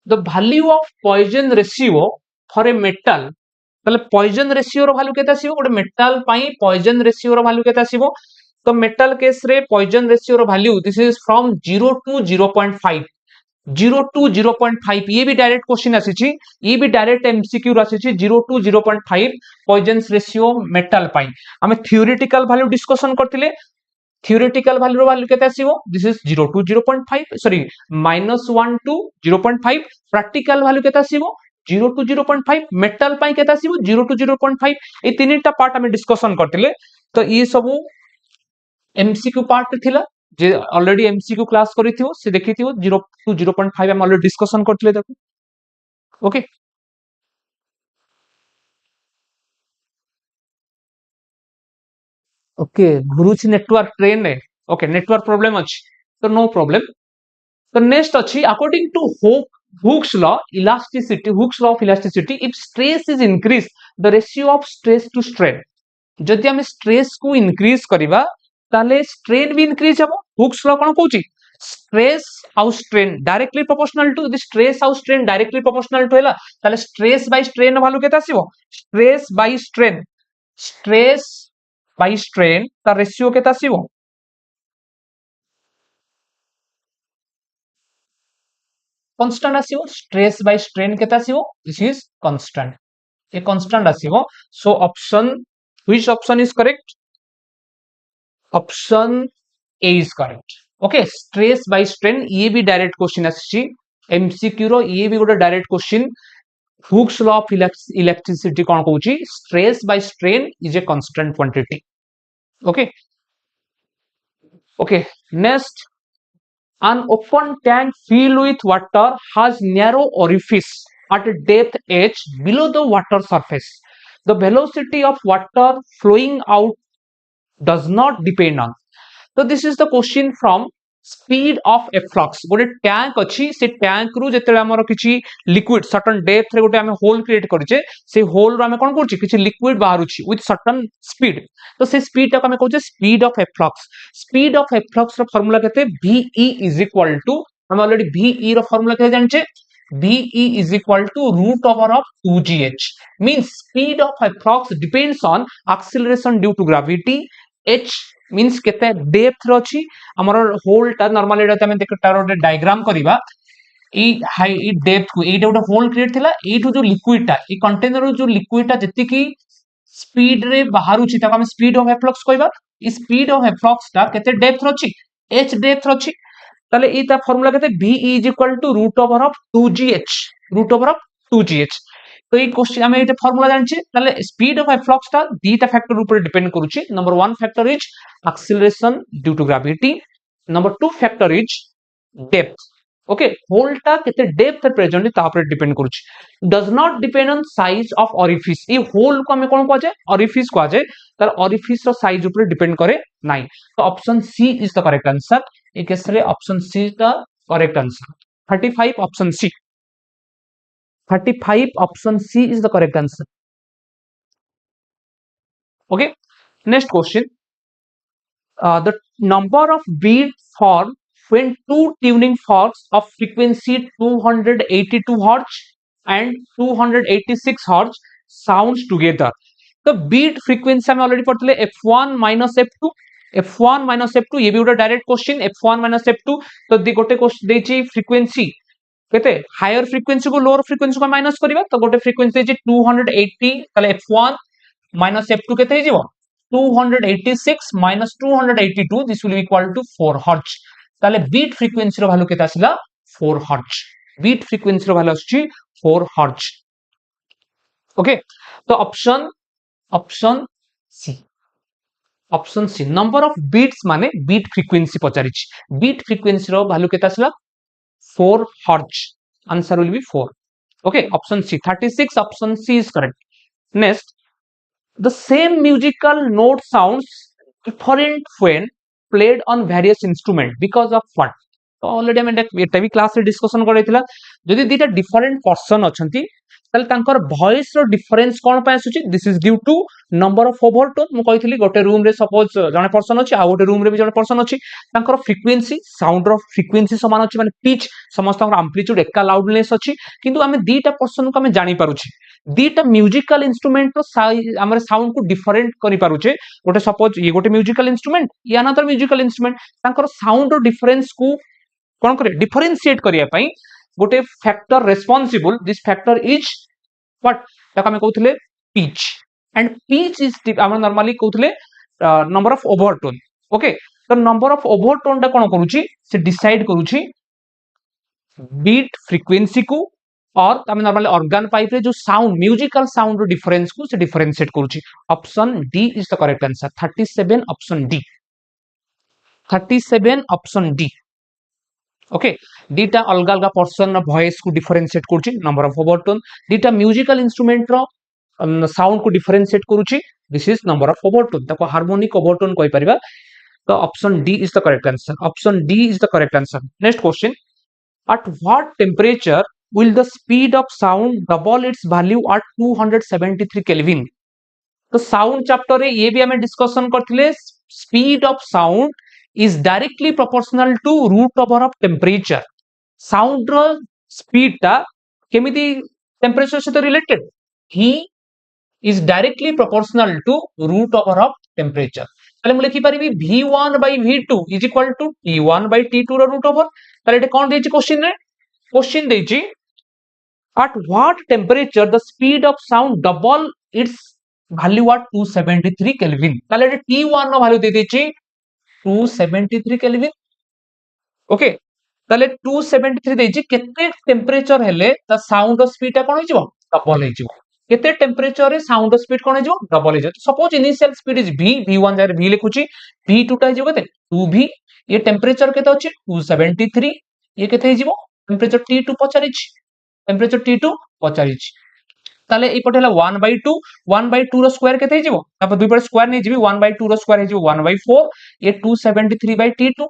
the value of Poisson ratio for a metal तले Poisson ratio रो value केता आसीबो गोटे metal पई Poisson ratio रो वैल्यू केता आसीबो तो मेटल केस रे पॉइजन रेशियो रो value this is from 0 to 0.5 0 to 0.5 ये भी डायरेक्ट क्वेश्चन आसी छी ये भी डायरेक्ट एमसीक्यू आसी छी 0 टू 0.5 पॉइजन रेशियो मेटल पई हमें थ्योरेटिकल वैल्यू डिस्कशन करथिले theoretical value केते आसीबो this is 0 to 0.5 sorry -1 to 0.5 practical value केते आसीबो 0 टू 0.5 मेटल पई केते आसीबो 0 टू 0.5 ए तीनटा पार्ट हमें डिस्कशन करथिले तो ये सब एमसीक्यू पार्ट थिला जे ऑलरेडी एमसीक्यू क्लास करिथियो से देखिथियो 0 टू 0.5 हम ऑलरेडी डिस्कशन करथिले देखो ओके ओके घुरुछि नेटवर्क ट्रेन रे ओके नेटवर्क प्रॉब्लम अछि तो नो प्रॉब्लम तो नेक्स्ट अच्छी according to Hooke's law Hooke's law of elasticity, if stress is increased, the ratio of stress to strain, जदि आम स्ट्रेस को इंक्रीज करवा ताले स्ट्रेन भी इंक्रीज हम. हुक्स लॉ कोन कहूची स्ट्रेस आउ स्ट्रेन डायरेक्टली प्रोपोर्शनल टू, यदि स्ट्रेस आउ स्ट्रेन डायरेक्टली प्रोपोर्शनल टू हैला ताले स्ट्रेस बाय स्ट्रेन वैल्यू केते आसीबो स्ट्रेस बाय स्ट्रेन ता रेशियो केते आसीबो कांस्टेंट आसीबो. स्ट्रेस बाय स्ट्रेन केते आसीबो दिस इज कांस्टेंट, ये कांस्टेंट आसीबो. So option which option is correct option A is correct. Okay stress by strain ये भी डायरेक्ट क्वेश्चन आसी एमसीक्यू रो, ये भी गोटे direct question. Hooke's law of electricity कोन कहूची stress by strain is a constant quantity. Okay okay next, an open tank filled with water has narrow orifice at a depth h below the water surface. The velocity of water flowing out does not depend on. So this is the question from speed of efflux. गोटे tank अच्छी से tank रु जेते हमर किछि liquid certain depth रे गोटे हम होल क्रिएट करछे, से होल रो हम कोन करछि किछि लिक्विड बाहरुछि विथ सर्टेन स्पीड. तो से स्पीड टा हम कहउछे speed of efflux. Speed of efflux रो फार्मूला केते ve इज इक्वल टू, हम ऑलरेडी ve रो फार्मूला केते जानछे ve is equal to root over of 2gh. means speed of efflux depends on acceleration due to gravity. h means केते depth रो अछि हमर whole टा नॉर्मली एटा हम देखटार ओटे डायग्राम करिबा. ई हाई ई डेप्थ को एटा ओटे होल क्रिएट थिला, एठु जो लिक्विड टा ई कंटेनर रो जो लिक्विड टा जति की स्पीड रे बाहरु छि ताको हम स्पीड ऑफ efflux कहबा. ई स्पीड ऑफ efflux टा केते डेप्थ रो अछि h डेप्थ रो अछि, ताले ई ता फार्मूला केते v is equal to root over of 2gh. तो ये क्वेश्चन हमें ये फार्मूला जानछे, ताले स्पीड ऑफ efflux ता दीटा फैक्टर ऊपर डिपेंड करूछि. Number 1 factor is acceleration due to gravity, number 2 factor is depth. Okay hole टा केते डेप्थ प्रेजेंटली ता ऊपर डिपेंड करूछि. Does not depend on size of orifice. ये होल को हमें कोन को जाय ऑरिफिस को जाय, तार ऑरिफिस रो साइज ऊपर डिपेंड करे नाही. तो option C is the correct answer. ए केस रे option C is the correct answer. 35 option C. 35 option C is the correct answer. Okay, next question. The number of beats formed when two tuning forks of frequency 282 Hz and 286 Hz sounds together. The beat frequency हम already पढ़ते f1 minus f2. f1 minus f2 ये भी उड़ा direct question. f1 minus f2 तो दी गोटे question देछि frequency केते higher frequency को लोअर फ्रीक्वेंसी को माइनस करबा. तो गोटे फ्रीक्वेंसी जे 280 ताले f1 माइनस f2 केते हे जीवो 286 minus 282 this will equal to 4 hertz. ताले बीट फ्रीक्वेंसी रो वैल्यू केते आसिला 4 हर्ट्ज. बीट फ्रीक्वेंसी रो वैल्यू आछि 4 हर्ट्ज. ओके तो option C number of beats माने बीट फ्रीक्वेंसी पचारिछि. बीट फ्रीक्वेंसी रो वैल्यू केते आसिला 4 hertz. Answer will be 4. Okay, option C. 36 option C is correct. Next, the same musical note sounds different when played on various instruments because of what? तो already हम एटा भी class रे discussion करैतिला. जदि दीटा different person अछंती ताले तांकर voice रो difference कोन पय आसुची this is due to number of overtone. मु कहितली गोटे रूम रे सपोज जने पर्सन अछि आ गोटे रूम रे भी जने पर्सन अछि, तांकर फ्रीक्वेंसी साउंड रो फ्रीक्वेंसी समान अछि माने पिच समस्तकर एम्पलीट्यूड एका लाउडनेस अछि, किंतु हमें दीटा पर्सन को हमें जानि पारुछि. दीटा म्यूजिकल इंस्ट्रूमेंट रो हमर साउंड को डिफरेंट करि पारुछे. गोटे सपोज ये गोटे म्यूजिकल इंस्ट्रूमेंट या अनदर म्यूजिकल इंस्ट्रूमेंट, तांकर साउंड रो डिफरेंस को कोन करे डिफरेंशिएट करिया पई गोटे factor responsible. This factor is what ताका हमें कहउथले पिच. एंड पिच इज हम नॉर्मली कहउथले नंबर ऑफ ओवरटोन. ओके तो नंबर ऑफ ओवरटोन ता कोन करूची से डिसाइड करूची बीट फ्रीक्वेंसी को, और हमें नॉर्मली ऑर्गन पाइप रे जो साउंड म्यूजिकल साउंड रो डिफरेंस को से डिफरेंशिएट करूची. Option D is the correct answer. 37 option D. 37 option D. Okay दीटा अलग अलग पर्सन रो वॉइस को डिफरेंशिएट करूची नंबर ऑफ ओवरटोन. दीटा म्यूजिकल इंस्ट्रूमेंट रो साउंड को डिफरेंशिएट करूची this is number of overtone. ताको हार्मोनिक ओवरटोन कहि परिबा. तो option D is the correct answer. Option D is the correct answer. Next question. at what temperature will the speed of sound double its value at 273 Kelvin? तो sound chapter रे ये भी हमें discussion करथिले speed of sound is directly proportional to root over of temperature sound रो speed टा केमिति temperature से रिलेटेड ही is directly proportional to root over of temperature ताले मु लिखि परिबी v1 by v2 is equal to t1 by t2 रो रूट ओवर ताले एटा कोन देछि क्वेश्चन देछि at what temperature the speed of sound double its value at 273 Kelvin ताले एटा t1 नो वैल्यू दे देछि 273 Kelvin ओके ताले 273 देछि केते टेम्परेचर हेले त साउंड स्पीड ता कोन हो जिवो डबल हो जिवो केते टेम्परेचर रे साउंड स्पीड कोन हो जिवो डबल हो जिवो suppose initial speed is v v1 जारे v लिखुची v2 ता जिवो केते 2v ये टेम्परेचर केते अछि 273 ये केते हो जिवो टेम्परेचर t2 पचारिछि टेम्परेचर t2 पचारिछि ताले ए पटे हला 1/2 रो स्क्वायर केते हो जिवो तापर दुई पटे स्क्वायर नै जिवि 1/2 रो स्क्वायर हो जिवो 1/4 ये 273/t2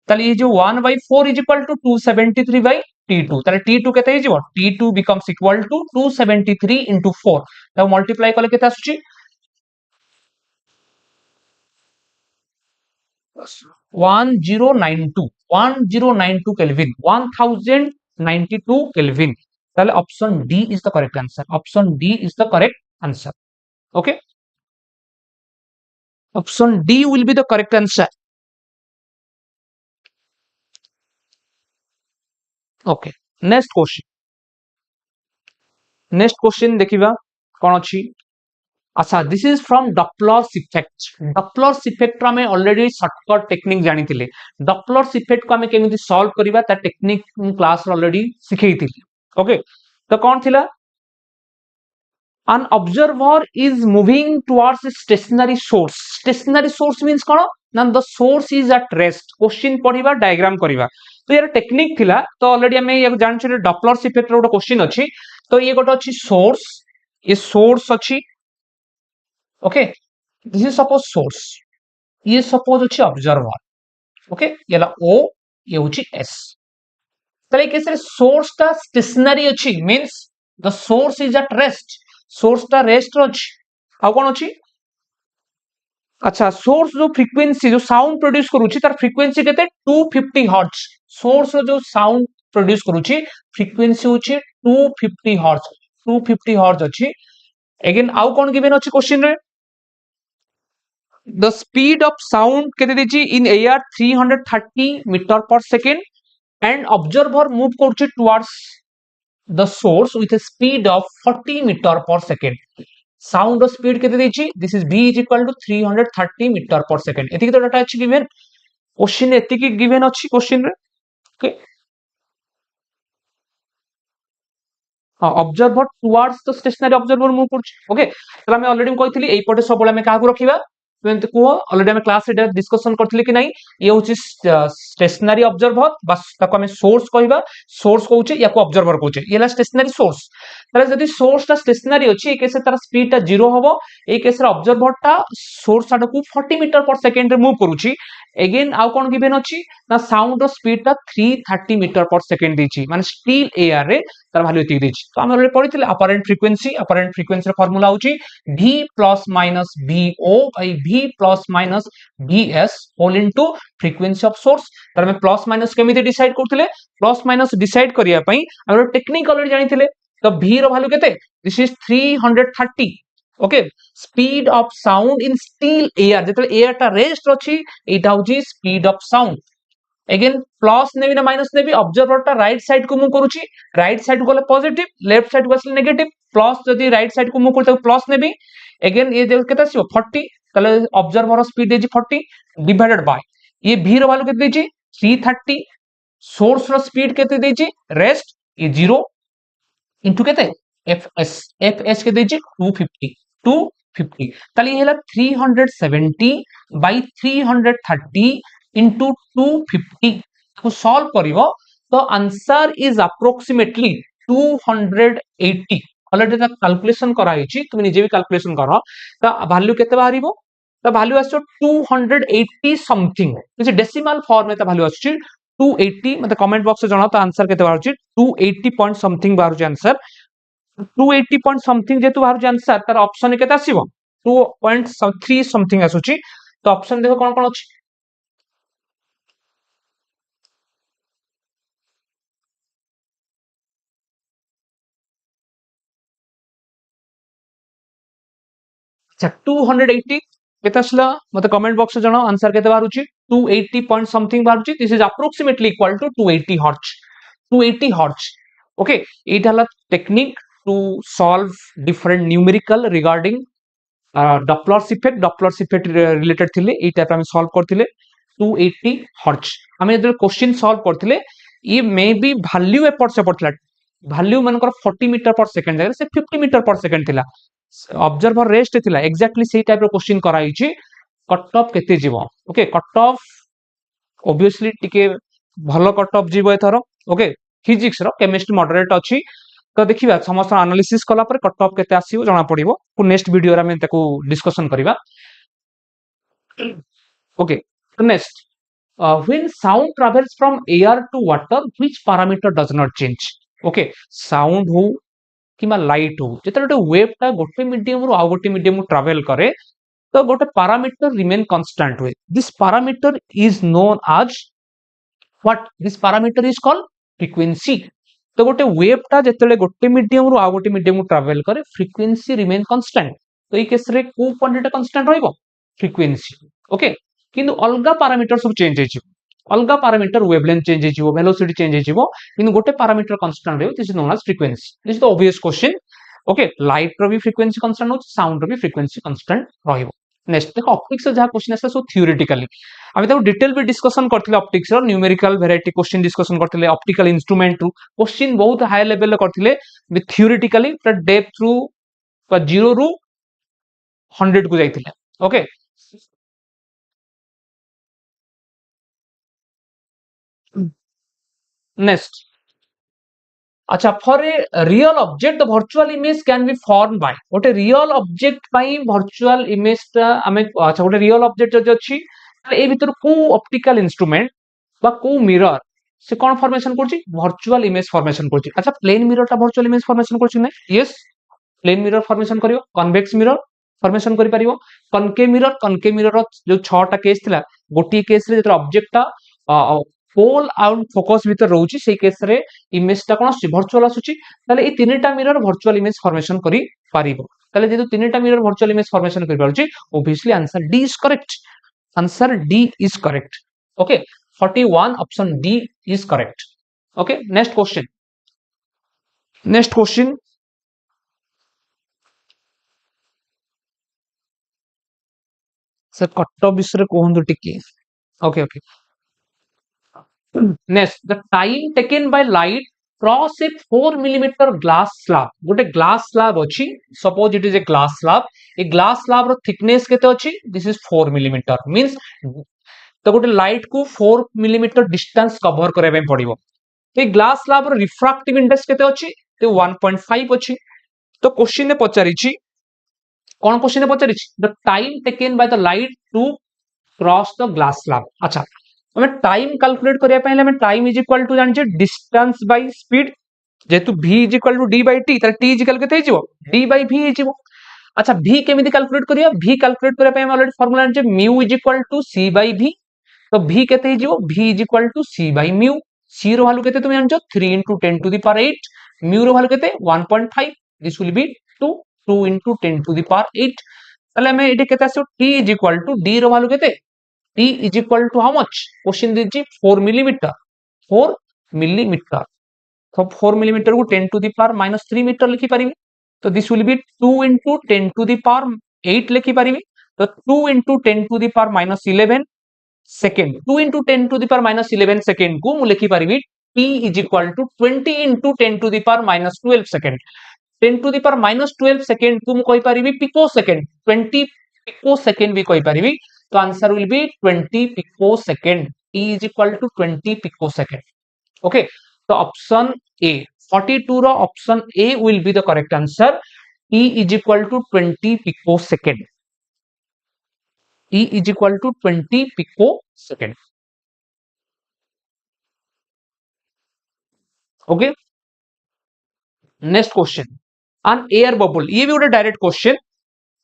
ताले ये जो 1/4 is equal to 273 by t2 ताले t2 केते हिजिवो t2 becomes equal to 273 into 4 ताऊ मल्टीप्लाई कले केते आसुची 1092 Kelvin 1092 Kelvin ताले option D is the correct answer option D is the correct answer okay option D will be the correct answer okay next question देखिबा कोन अछि अच्छा this is from Doppler's effect Doppler's effect हमें already shortcut technique जानी थिले Doppler's effect को हमें केमिति solve करिबा ता टेक्निक क्लास ऑलरेडी सिखैथिली ओके तो कोन थिला an observer is moving towards a stationary source means कोन ना the source is at rest क्वेश्चन पढिबा डायग्राम करिबा तो यार टेक्निक थिला तो ऑलरेडी हमें ये जान छिले Doppler's इफेक्ट रो क्वेश्चन अछि तो ये गोटे अछि सोर्स ये सोर्स अछि okay this is suppose source ये सपोज अछि ऑब्जर्वर ओके ये ला ओ ये होछि एस तले केसरे सोर्स ता स्टेशनरी अछि means the source is at rest source ता रेस्ट रो अछि आ कोन अछि अच्छा सोर्स जो फ्रीक्वेंसी जो साउंड प्रोड्यूस करूछि तार फ्रीक्वेंसी केते 250 हर्ट्ज सोर्स जो साउंड प्रोड्यूस करूछि फ्रीक्वेंसी होछि 250 हर्ट्ज अछि अगेन आउ कोन गिवन अछि क्वेश्चन रे the speed of sound केते देछि in air 330 meter per second and observer move करछि towards the source with a speed of 40 meter per second sound speed केते देछि this is v is equal to 330 meter per second एतिकी तो data अछि given question एतिकी given अछि question रे okay observer towards the stationary observer move करछि okay तला मैं already कहितली एई पटे सब बळे मैं काहा को रखिबा तुमते को ऑलरेडी हम क्लास रे डिस्कशन करथिले कि नहीं ये होछि स्टेशनरी ऑब्जर्वर बस ताको हमें सोर्स कहबा सोर्स कहउछि या को ऑब्जर्वर कहउछि ये ला स्टेशनरी सोर्स तले जदी सोर्स ता स्टेशनरी अछि ए केस तार स्पीड ता 0 हबो ए केस रे ऑब्जर्वर ता सोर्स आड को 40 मीटर पर सेकंड रे मूव करूछि अगेन आउ कोन गिवन अछि ना साउंड रो स्पीड ता 330 मीटर पर सेकंड दिछि माने स्टिल एयर रे तार वैल्यू एति दिछि तो हम ऑलरेडी पढिथिले अपरेंट फ्रीक्वेंसी रो फार्मूला होछि v plus minus vo by v plus minus vs whole into frequency of source तार में प्लस माइनस केमिति डिसाइड करथिले प्लस माइनस डिसाइड करिया पई हम टेक्निक ऑलरेडी जानिथिले तो v रो वैल्यू केते this is 330 okay speed of sound in still air जेते एयर ता रेस्ट अछि एटा होछि speed of sound again plus नेबी ना माइनस नेबी ऑब्जर्वर ता राइट साइड को मूव करूची राइट साइड को पॉजिटिव लेफ्ट साइड को असले नेगेटिव प्लस जदी राइट साइड को मूव करते प्लस नेबी अगेन ये देखो केता आसीबो 40 तले ऑब्जर्वर स्पीड देजी 40 डिवाइडेड बाय ये v रो वैल्यू केते देजी 330 सोर्स रो स्पीड केते देजी रेस्ट ये 0 इनटू केते fs के देजी 250 ताली हेला 370 बाय 330 into 250 को सॉल्व करिवो तो आंसर इज अप्रोक्सीमेटली 280 ऑलरेडी ता कैलकुलेशन करा हिची तुम निजे भी कैलकुलेशन करो ता वैल्यू केते बाहरिबो ता वैल्यू आछो 280 समथिंग किछि डेसिमल फॉर्म में ता वैल्यू आछी 280 मते कमेंट बॉक्स में जणाओ तो आंसर केते बाहर 280 पॉइंट समथिंग बाहर आंसर 280 पॉइंट समथिंग जेतु बाहर आंसर तार ऑप्शन केते आसीबो 2.3 समथिंग आसुची तो ऑप्शन देखो कोन कोन अछि अच्छा 280 केते आसला मते कमेंट बॉक्स में जणाओ आंसर केते बाहर 280 पॉइंट समथिंग बाहर this is approximately equal to 280 hertz 280 hertz okay एटा हला technique to solve different numerical regarding Doppler's effect related थिले ए टाइप हम सॉल्व करथिले 280 हर्ट्ज हम जब क्वेश्चन सॉल्व करथिले ये मे बी वैल्यू एपट से पड़थिला वैल्यू मानकर 40 मीटर पर सेकंड जगह से 50 मीटर पर सेकंड थिला ऑब्जर्वर रेस्ट थिला एग्जैक्टली सेही टाइप रो क्वेश्चन कराइछि कट ऑफ केते जीवो ओके कट ऑफ ऑब्वियसली टिके भलो कट ऑफ जीवो एथरो ओके फिजिक्स रो केमिस्ट्री मॉडरेट अछि तो देखिबा समस्त एनालिसिस कला पर कट ऑफ केते आसीबो जणा पड़िबो को नेक्स्ट वीडियो रे हम ताको डिस्कशन करिबा ओके तो next when sound travels from air to water which parameter does not change okay sound हो किमा लाइट हो जेते गोटे वेव टा गोटे मीडियम रु आ गोटे मीडियम रु ट्रैवल करे तो गोटे पैरामीटर रिमेन कांस्टेंट हुए this parameter is known as what this parameter is called frequency तो गोटे वेव टा जेते गोटे मीडियम रु आ गोटे मीडियम रु ट्रैवल करे फ्रीक्वेंसी रिमेन कांस्टेंट तो ई केस रे को क्वांटिटी कांस्टेंट रहइबो फ्रीक्वेंसी ओके किंतु अलगा पैरामीटर सब चेंज होइछि अलगा पैरामीटर वेवलेंथ चेंज होइछि वेलोसिटी चेंज होइछि किंतु गोटे पैरामीटर कांस्टेंट रहइबो this is known as frequency this is the obvious question okay light रो भी फ्रीक्वेंसी कांस्टेंट हो साउंड रो भी फ्रीक्वेंसी कांस्टेंट रहइबो नेक्स्ट देखो ऑप्टिक्स जहा क्वेश्चन आसे सो थ्योरेटिकली आमे तो डिटेल भी डिस्कशन करथिले ऑप्टिक्स रो न्यूमेरिकल वैरायटी क्वेश्चन डिस्कशन करथिले ऑप्टिकल इंस्ट्रूमेंट रू क्वेश्चन बहुत हाई लेवल करथिले विथ थ्योरेटिकली डेप्थ रू 0 रू 100 को जाइथिले ओके नेक्स्ट अच्छा for a real object the virtual image can be form by गोटे रियल ऑब्जेक्ट पाई वर्चुअल इमेज ता हमें अच्छा गोटे रियल ऑब्जेक्ट जदि अछि ए भीतर को ऑप्टिकल इंस्ट्रूमेंट बा को मिरर से कोन फॉर्मेशन करछि वर्चुअल इमेज फॉर्मेशन करछि अच्छा प्लेन मिरर ता वर्चुअल इमेज फॉर्मेशन करछि नै यस प्लेन मिरर फॉर्मेशन करियो कन्वेक्स मिरर फॉर्मेशन करि परिबो कनके मिरर जो 6 टा केस थिला गोटी केस रे जेतर ऑब्जेक्ट ता पोल आउट फोकस भीतर रहउची सेही केस रे इमेज ता कोन आसुची वर्चुअल आसुची ताले ए तीनटा मिरर वर्चुअल इमेज फॉर्मेशन करि पारिबो ताले जेतु तीनटा मिरर वर्चुअल इमेज फॉर्मेशन करि पारुची obviously answer D is correct answer D is correct okay 41 option D is correct okay next question sir cut off विषय कहंतु टिके okay okay next the time taken by light cross a 4 millimeter glass slab गोटे glass slab अछि suppose it is a glass slab a glass slab रो thickness केते अछि this is 4 millimeter means तो गोटे लाइट को 4 millimeter distance कवर करे पे पड़िबो ए ग्लास स्लैब रो रिफ्रैक्टिव इंडेक्स केते अछि तो 1.5 अछि तो क्वेश्चन ने पचारिछि कोन क्वेश्चन ने पचारिछि the time taken by the light to cross the glass slab अच्छा हमें टाइम कैलकुलेट करिया पहले हमें टाइम इज इक्वल टू जानि डिस्टेंस बाय स्पीड जेतु v is equal to d by t त t इज इक्वल केते हिजिवो d बाय v हिजिवो अच्छा v केमिति कैलकुलेट करिया v कैलकुलेट करिया पे हम ऑलरेडी फार्मूला जानि mu is equal to c by v तो v केते हिजिवो v is equal to c by mu c रो वैल्यू केते तुम जानछो 3 into 10 to the power 8 mu रो वैल्यू केते 1.5 this will be 2 2 into 10 to the power 8 ताले हमें एटे केते आसो t is equal to d रो वैल्यू केते t is equal to how much question दीजिए 4 मिलीमीटर 4 मिलीमीटर तो 4 मिलीमीटर को 10 to the power minus 3 metre लिखि परिबी तो this will be 2 into 10 to the power 8 लिखि परिबी तो 2 into 10 to the power minus 11 second 2 into 10 to the power minus 11 second को मु लिखि परिबी t is equal to 20 into 10 to the power minus 12 second 10 to the power minus 12 second को मु कहि परिबी picosecond 20 picosecond भी कहि परिबी तो answer will be 20 picosecond t is equal to 20 picosecond okay तो option A 42 रो option A will be the correct answer t is equal to 20 picosecond t is equal to 20 picosecond okay next question an air bubble ये भी गोटे direct question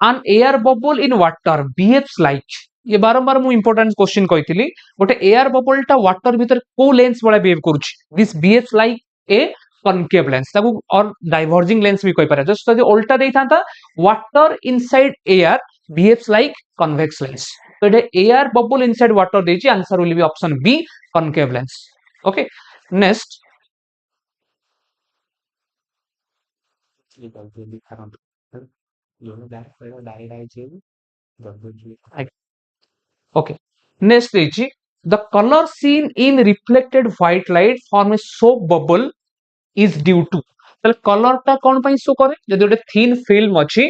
an air bubble in water behaves like ये बारंबार मु important question कहितली गोटे air bubble टा water भीतर को लेंस वाला बिहेव करूची this behaves like a concave lens ताको और डाइवर्जिंग लेंस भी कहि पारे जस्ट जदि उल्टा देई थांता water inside air behaves like convex lens तो ये एयर बबल इनसाइड वाटर देची answer will be option B concave lens okay next okay next is the color seen in reflected white light form a soap bubble is due to তাহলে কলরটা কোন পাই show করে যদি গোটে thin film ଅଛି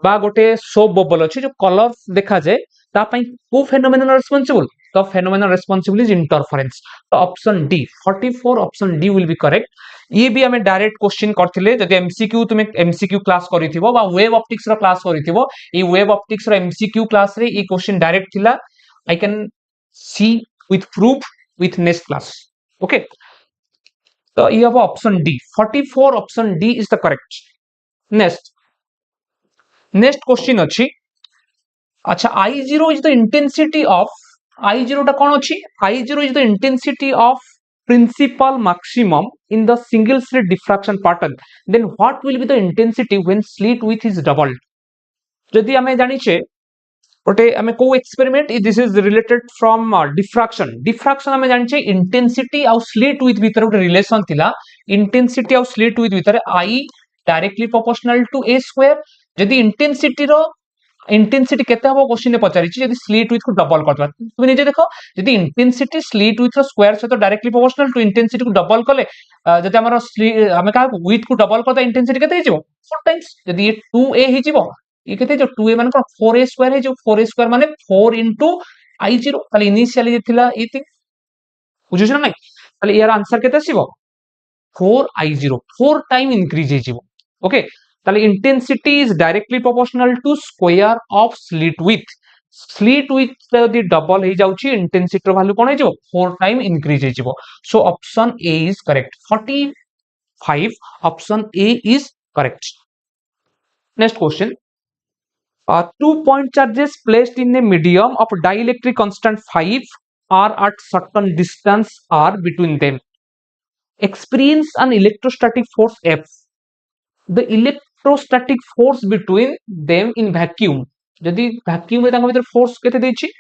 বা গোটে soap bubble ଅଛି जो কলর দেখা যায় তা পাই কো ফেনোমেনন রেসপন্সিবল তো ফেনোমেনন রেসপন্সিবল ইজ इंटरफेरेंस तो option D 44 option D will B correct ये भी हमें डायरेक्ट क्वेश्चन करथिले जदि एमसीक्यू तुमे एमसीक्यू क्लास करिथिबो बा वेव ऑप्टिक्स रो क्लास करिथिबो ई वेव ऑप्टिक्स रो एमसीक्यू क्लास रे ई क्वेश्चन डायरेक्ट थिला I can see with proof with next class. Okay. So you have option D. 44 option D is the correct. Next question अछि. अच्छा I0 is the intensity of I0 टा कौन अछि? I0 is the intensity of principal maximum in the single slit diffraction pattern. Then what will be the intensity when slit width is doubled? जदि हमें जानिछे गोटे आमे को experiment this is related from diffraction आमे जानिछे इंटेंसिटी आउ slit width भीतर गोटे रिलेशन थिला इंटेंसिटी आउ स्लिट विथ भीतर I directly proportional to a square जदि इंटेंसिटी केते हबो क्वेश्चन ने पचारिछि जदि स्लिट विथ को डबल करबा तुम निजे देखो जदि इंटेंसिटी स्लिट विथ रो स्क्वायर से तो डायरेक्टली प्रोपोर्शनल टू इंटेंसिटी को डबल कले जदि हमर हमें का विथ को डबल करता इंटेंसिटी केते हिजिवो 4 टाइम्स जदि ये 2a हिजिवो ये कहते जो 2a मान को 4a स्क्वायर है जो 4a स्क्वायर माने 4 into i0 ताले इनिशियली जे थिला इति बुझिछ ना ताले यार आंसर केते आसीबो 4i0 4 टाइम इंक्रीज हिजिवो ओके ताले intensity is directly proportional to square of slit width यदि डबल हे जाउची इंटेंसिटी रो वैल्यू कोन हिजिवो 4 टाइम इंक्रीज हिजिवो so option A is correct 45 option A is correct next question 2 point charges placed in a medium of dielectric constant 5 are at certain distance r between them experience an electrostatic force F. The electrostatic force between them in vacuum यदि vacuum में तांका भीतर force केते देछि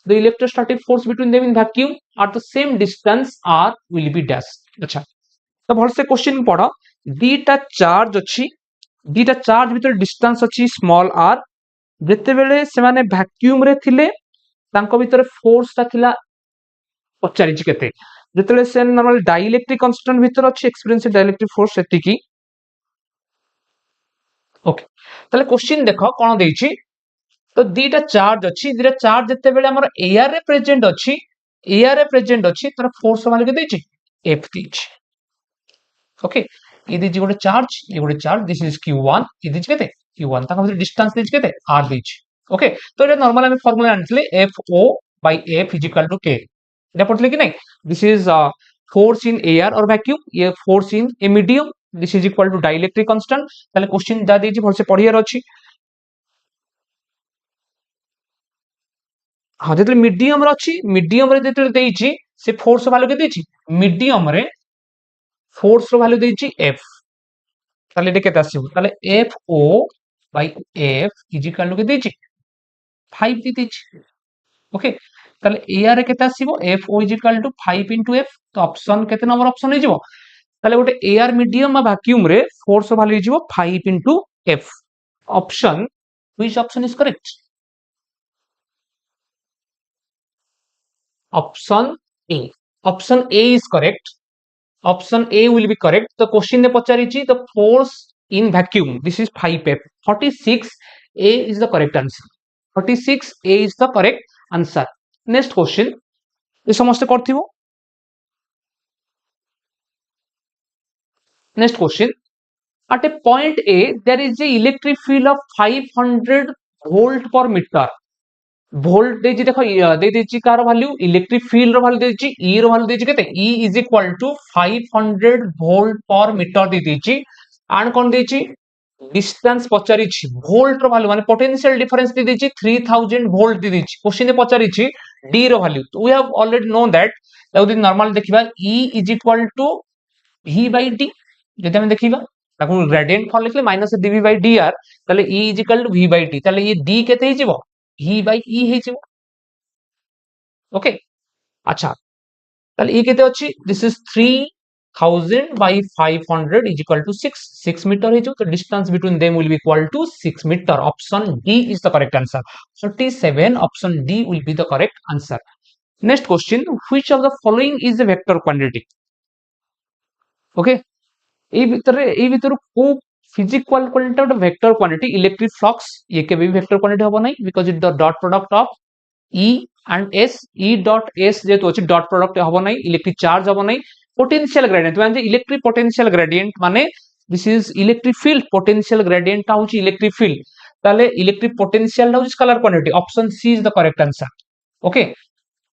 the electrostatic force between them in vacuum at the same distance r will be dash अच्छा तो भल से क्वेश्चन पढ़ो दीटा चार्ज अछि दीटा चार्ज भीतर डिस्टेंस अछि स्मॉल r जेते बेले से माने वैक्यूम रे थिले तांको भीतर फोर्स ता थिला पचारि छि केते जेते से नॉर्मल डाइलेक्ट्रिक कांस्टेंट भीतर अछि एक्सपीरियंस डाइलेक्ट्रिक फोर्स सेति की ओके ताले क्वेश्चन देखो कोन देइ छि तो दीटा चार्ज अछि दीटा चार्ज जेते बेले हमर एयर रे प्रेजेंट अछि तर फोर्स माने के देइ छि F देइ छि ओके ये दिज गोटे चार्ज दिस इज q1 ये दिज केते q1 ताका भीतर डिस्टेंस दिज केते r दिज ओके तो ये नॉर्मल हम formula जानथिले FO by F is equal to K एटा पढ़ले कि नहीं this is force in air और वैक्यूम ये force in a medium this is equal to dielectric constant ताले क्वेश्चन दा देछि भल से पढ़ियार अछि हां जेते मीडियम रे अछि मीडियम रे जेते देछि से फोर्स वैल्यू के देछि मीडियम रे फोर्स रो वैल्यू देछि F ताले एटा केते आसीबो ताले FO by F is equal to के देछि 5 देछि ओके ताले एआर रे केते आसीबो FO is equal to 5 into F तो ऑप्शन केते नंबर ऑप्शन हे जिवो ताले गोटे एआर मीडियम आ वैक्यूम रे फोर्स वैल्यू हे जिवो 5 into F option which option is correct option A is correct option A will B correct तो क्वेश्चन ने पचारि छि the force in vacuum this is 5F 46 A is the correct answer 46 A is the correct answer next question ये समस्त करथिबो next question at a point A there is a electric field of 500 volt per meter volt ଦେଇଛି ଦେଖ ଦେଇଛି କାର value electric field ର value ଦେଇଛି E ର ଭ୍ୟାଲ୍ୟୁ ଦେଇଛି କେତେ E is equal to 500 volt per metre ଦେଇଛି ଆଣ୍ଡ କଣ ଦେଇଛି डिस्टेंस पचारिछि वोल्ट रो वैल्यू माने पोटेंशियल डिफरेंस दी दिछि 3000 वोल्ट दी दिछि क्वेश्चन ने पचारिछि डी रो वैल्यू तो we have already known that यदि नॉर्मल देखिबा E is equal to V by D जदि हम देखिबा ताको ग्रेडियंट फॉर्म लिखले माइनस dV बाय dr ताले E is equal to V by D ताले ये D केते हि जिवो V बाय E हि जिवो ओके अच्छा ताले ये केते अछि this is 3000 by 500 is equal to 6 meter है जो तो distance between them will be equal to 6 meter. Option D is the correct answer. 37 option D will be the correct answer. Next question, which of the following is a vector quantity? Okay, এই ভিতর কো physical quantity একটা vector quantity electric flux ये के भी vector quantity হবো নাই because it the dot product of E and S E dot S যেহেতু আছে dot product হবো নাই electric charge হবো নাই potential gradient মানে যে electric potential gradient মানে this is electric field potential gradient টা হচ্ছে electric field তাহলে electric potential টা হচ্ছে scalar quantity option C is the correct answer okay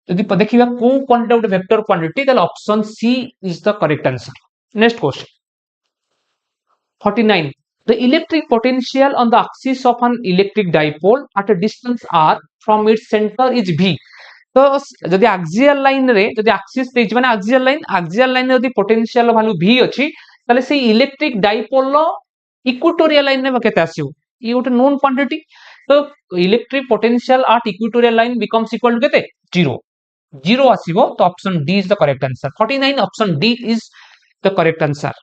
যদি ଦେଖିବା କୋଉ quantity ଗୋଟେ vector quantity ତାହେଲେ option C is the correct answer next question 49 the electric potential on the axis of an electric dipole at a distance r from its center is V तो जदि axial line रे जदि axis देछि माने axial line रे जदि potential value V अछि ताले से इलेक्ट्रिक डाइपोल रो इक्वेटोरियल लाइन ने केते आसीबो ई गोटे नोन क्वांटिटी तो electric potential at equatorial line becomes equal to केते 0 आसीबो तो option D is the correct answer 49 option D is the correct answer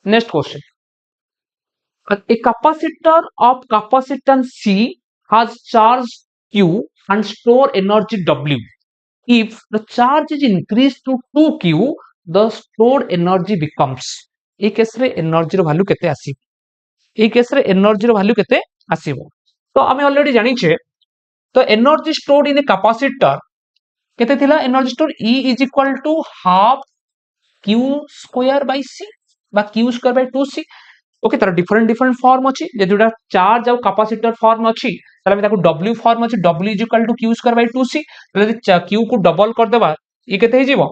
next question a capacitor of capacitance C has charge Q and store energy W. If the charge is increased to 2Q, the stored energy becomes. এই কেসরে এনার্জির value কেতে আসিব এই কেসরে এনার্জির value কেতে আসিব তো আমি অলরেডি জানিছে তো energy stored in a capacitor কেতে থিলা energy store E is equal to half Q square by C বা Q square by 2C okay तार डिफरेंट फॉर्म अछि जे जोटा चार्ज और कैपेसिटर फॉर्म अछि ताले हम ताको W फॉर्म अछि W is equal to Q square by 2C ताले Q को डबल कर देबा ये केते हे जिवो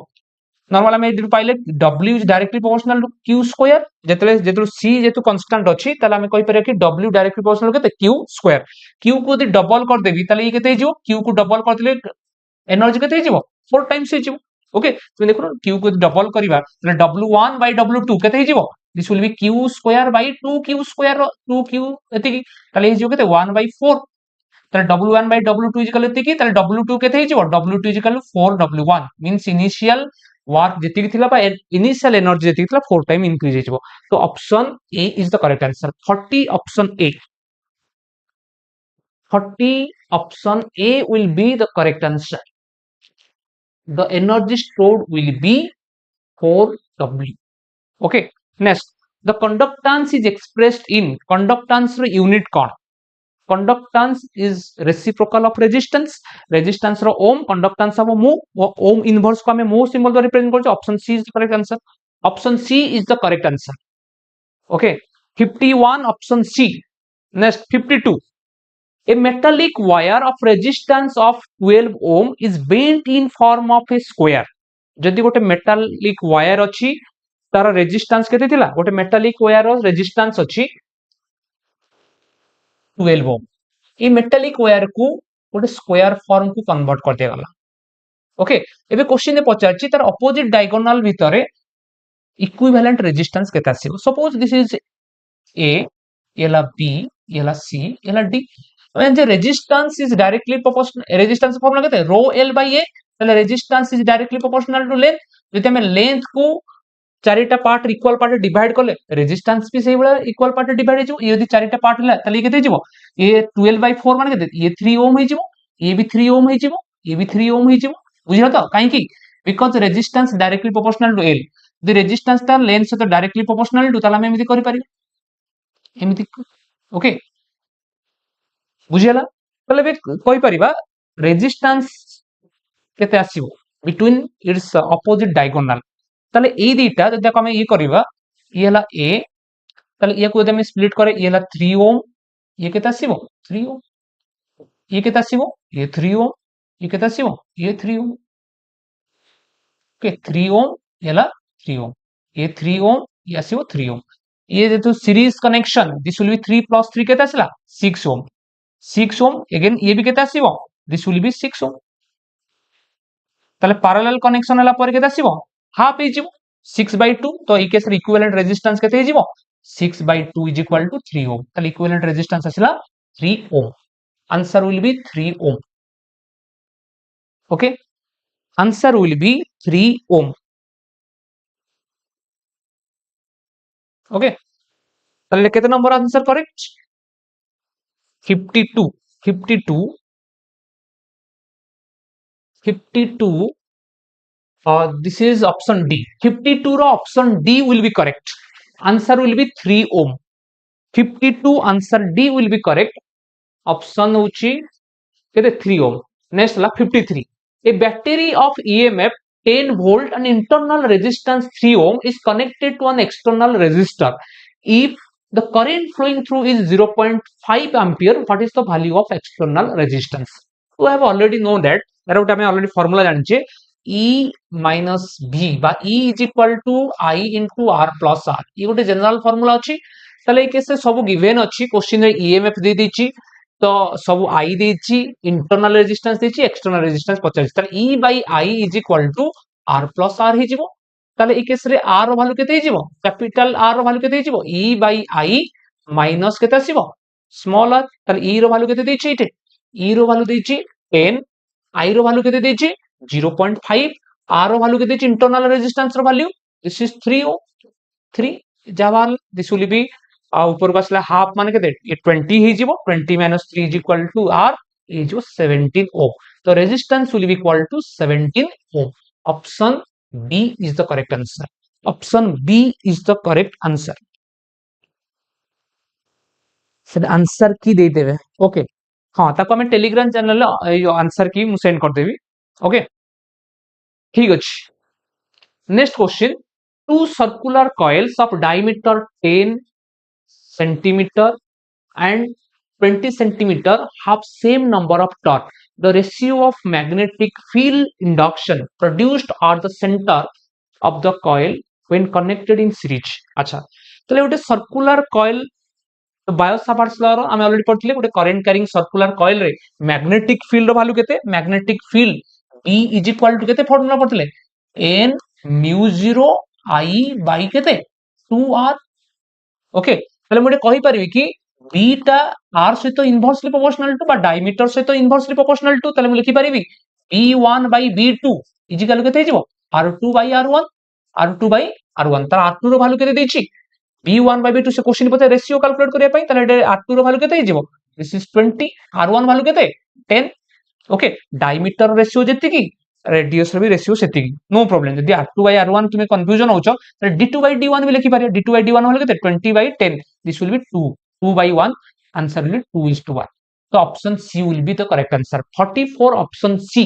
नॉर्मल हम एडी पाइले W is directly proportional to Q square जेतले C जेतु कांस्टेंट अछि ताले हम कहि परिया कि W डायरेक्टली प्रोपोर्शनल केते Q स्क्वायर Q को यदि डबल कर देबी ताले ये केते हे जिवो Q को डबल कर देले एनर्जी केते हे जिवो 4 टाइम्स हे जिवो ओके तुम देखो Q को डबल करिवा ताले W1 बाय W2 केते हे जिवो this will be Q square by 2Q square 2Q एतिकी ताले हे जिवो केते 1 by 4 ताले W1 by W2 is equal एतिकी ताले W2 केते हे जिवो W2 is equal 4W1 means initial work जेतिकी थिला बा इनिशियल एनर्जी जेतिकी थिला 4 टाइम इंक्रीज हे जिवो तो option A is the correct answer 40 option A 40 option A will be the correct answer the energy stored will be 4W okay next the conductance is expressed in conductance ro unit kon conductance is reciprocal of resistance ro ohm conductance of mho ohm inverse ko ame mho symbol द्वारा represent करछो option C is the correct answer option C is the correct answer okay 51 option C next 52 a metallic wire of resistance of 12 ohm is bent in form of a square जदि गोटे metallic wire अछि तार resistance केते थिला गोटे metallic wire रो resistance अछि 12 ओम ई metallic wire को गोटे स्क्वायर फॉर्म को कन्वर्ट कर दिया गला ओके एबे क्वेश्चन ने पचारछि तार अपोजिट डायगोनल भितरे इक्विवेलेंट रेजिस्टेंस केते आसीबो सपोज दिस इज ए एला बी एला सी एला D when the resistance is directly proportional resistance formula केते रो एल बाय ए ताले resistance is directly proportional to length जति हम लेंथ को चारिटा पार्ट इक्वल पार्ट डिवाइड करले रेजिस्टेंस भी सेही बला इक्वल पार्ट डिवाइड हे जो ये यदि चारिटा पार्ट हला तले केते जिवो ये 12 बाय 4 माने केते ये 3 ओम हे जिवो ये भी 3 ओम हे जिवो ये भी 3 ओम हे जिवो बुझियो तो काहे की because resistance directly proportional to L the resistance ता लेंथ से तो डायरेक्टली प्रोपोर्शनल टू ताला हम एमिति करि पारि एमिति ओके बुझियला तले बे कहि परिबा रेजिस्टेंस केते आसीबो बिटवीन इट्स अपोजिट डायगोनल ताले ए दीटा जदि हम ये करबा ये हला ए ताले ये को जदि हम स्प्लिट करे ये हला 3 ओम ये केते आसीबो 3 ओम ये केते आसीबो ये 3 ओम ये केते आसीबो ये 3 ओम ओके 3 ओम येला 3 ओम ये 3 ओम ये आसीबो 3 ओम ये जेतु series connection this will be 3 plus 3 केते आसिला 6 ओम 6 ओम अगेन ये भी केते आसीबो दिस विल बी 6 ओम ताले पैरेलल कनेक्शन हला पर केते आसीबो हाफ हे जिवो 6/2 तो ई केस रे इक्विवेलेंट रेजिस्टेंस केते हे जिवो 6/2 इज इक्वल टू 3 ओम ताले इक्विवेलेंट रेजिस्टेंस आसिला 3 ohm answer will be 3 ohm okay answer will be 3 ohm okay ताले केते number answer correct 52 52 52 this is option D 52 रो option D will be correct answer will be 3 ohm 52 answer D will be correct option होची केते 3 ohm next La 53 a battery of EMF 10 volt and internal resistance 3 ohm is connected to an external resistor if the current flowing through is 0.5 ampere what is the value of external resistance we have already know that यार उठे हमें already formula जानछे E minus V बा E is equal to I into R plus R ये गोटे general formula अछि ताले ए केस सब गिवन अछि क्वेश्चन रे EMF दे देछि तो सब I देछि इंटरनल रेजिस्टेंस देछि एक्सटर्नल रेजिस्टेंस 50 ताले E by I is equal to R plus R हे जिवो ताले ए केस रे R रो वैल्यू केते हे जिवो कैपिटल R रो वैल्यू केते हे जिवो E बाय I माइनस केते आसीबो स्मॉल r ताले E रो वैल्यू केते देछि इटे E रो वैल्यू देछि 10 I रो वैल्यू केते देछि 0.5 R रो वैल्यू केते देछि इंटरनल रेजिस्टेंस रो वैल्यू दिस इज 3 ओ 3 जावाल दिस विल बी ऊपर को आसला हाफ माने केते ये 20 हे जिवो 20 - 3 इज इक्वल टू R ए जो 17 ओम तो resistance will be equal to 17 ohm option B is the correct answer option B is the correct answer से आंसर की दे देबे ओके हाँ ताको हमें टेलीग्राम चैनल आंसर की मु सेंड कर देबी ओके ठीक अछि next question two circular coils of diameter 10 centimeter and 20 centimeter have same number of torque the ratio of magnetic field induction produced at the center of the coil when connected in series अच्छा तले गोटे circular coil तो बायोसावर्ट्स law रो हम already पढ़थिले गोटे current carrying circular coil रे magnetic field रो value केते magnetic field E is equal to केते फार्मूला पढ़थिले n म्यू 0 I बाय केते 2r ओके तले मुडे कहि परिबे कि b टा r सहित इनवर्सली प्रोपोर्शनल टू बा डायमीटर सहित इनवर्सली प्रोपोर्शनल टू तले मु लिखि परिबी b1 bye b2 is equal केते हिजबो r2 bye r1 r2 bye r1 तर r2 रो वैल्यू केते देछि b1 by b2 से क्वेश्चन पते रेशियो कैलकुलेट करिया पई तले r2 रो वैल्यू केते हिजबो दिस इज 20 r1 वैल्यू केते 10 ओके डायमीटर रेशियो जेति की रेडियस रो भी रेशियो सेति की नो प्रॉब्लम जदी r2 by r1 तुमे कंफ्यूजन होचो त d2 by d1 भी लिखि पारे d2 by d1 वैल्यू केते 20 by 10 this will be 2 2 by 1 answer will be 2:1 तो option C will be the correct answer 44 option C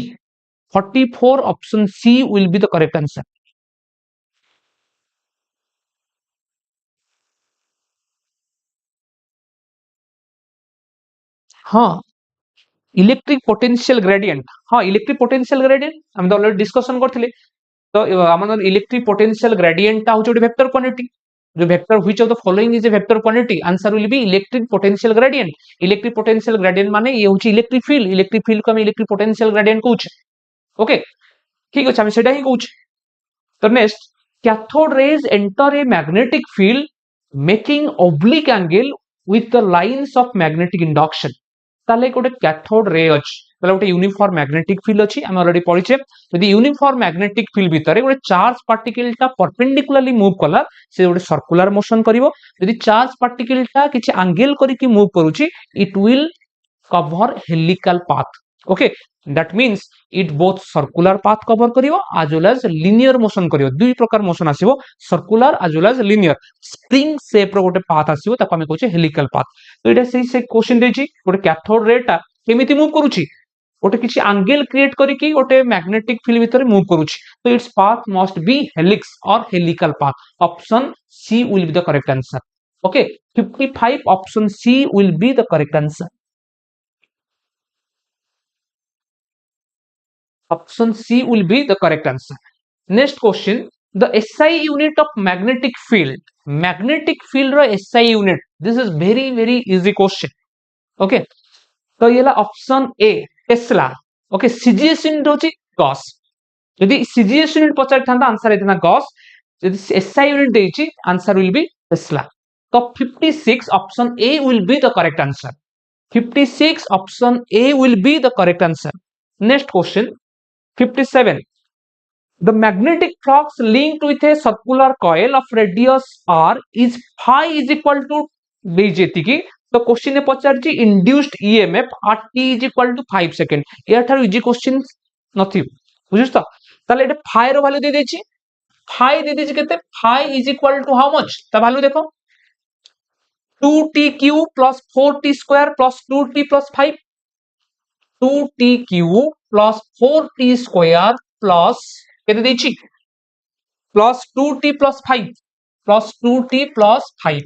44 option C will be the correct answer हाँ electric potential gradient हाँ electric potential gradient हम तो already discussion करथिले तो हमन electric potential gradient ता होचे वेक्टर क्वांटिटी जो vector which of the following is a vector quantity answer will B electric potential gradient electric potential gradient माने ये होची इलेक्ट्रिक फील्ड को हम इलेक्ट्रिक पोटेंशियल ग्रेडियंट कहूछ ओके ठीक अछि हम सेटा ही कहूछ तो next cathode rays enter a magnetic field making oblique angle with the lines of magnetic induction ताले गोटे कैथोड रे अछि ताले गोटे यूनिफॉर्म मैग्नेटिक फील्ड अछि हम ऑलरेडी पढिछे यदि यूनिफॉर्म मैग्नेटिक फील्ड भीतर गोटे चार्ज पार्टिकल ता परपेंडिकुलरली मूव कला से गोटे सर्कुलर मोशन करिवो यदि चार्ज पार्टिकल ता किछि एंगल करी की मूव करूची it will cover helical path okay that means it both circular path cover करिवो as well as linear motion करिवो दुई प्रकार मोशन आसीबो circular as well as linear spring shape रो गोटे पाथ आसीबो ताको हम कहूचे हेलिकल पाथ तो एटा से क्वेश्चन देछि गोटे कैथोड रे ता केमिति मूव करूची गोटे किछि एंगल क्रिएट करी की गोटे मैग्नेटिक फील्ड भीतर मूव करूची तो its path must be helix or helical path option C will be the correct answer okay 55 option C will be the correct answer Option C will be the correct answer. Next question. The SI unit of magnetic field. Magnetic field ro SI unit. This is very easy question. Okay. तो ये option A tesla. Okay CGS unit होची gauss. यदि CGS unit पचार था answer इतना gauss. यदि SI unit देची answer will be tesla. तो 56 option A will be the correct answer. 56 option A will be the correct answer. Next question 57. The magnetic flux linked with a circular coil of radius r is phi is equal to djt. तो question ने पचारची induced EMF at t is equal to 5 second. या ठार easy question नथि बुझिस तो. ताले एटा phi रो value दे देछि. Phi दे देछि केते. Phi is equal to how much. ता वैल्यू देखो 2t cube plus 4t square plus 2t plus 5. 2t cube plus 4t square plus केते देछि plus 2t plus 5 plus 2t plus 5.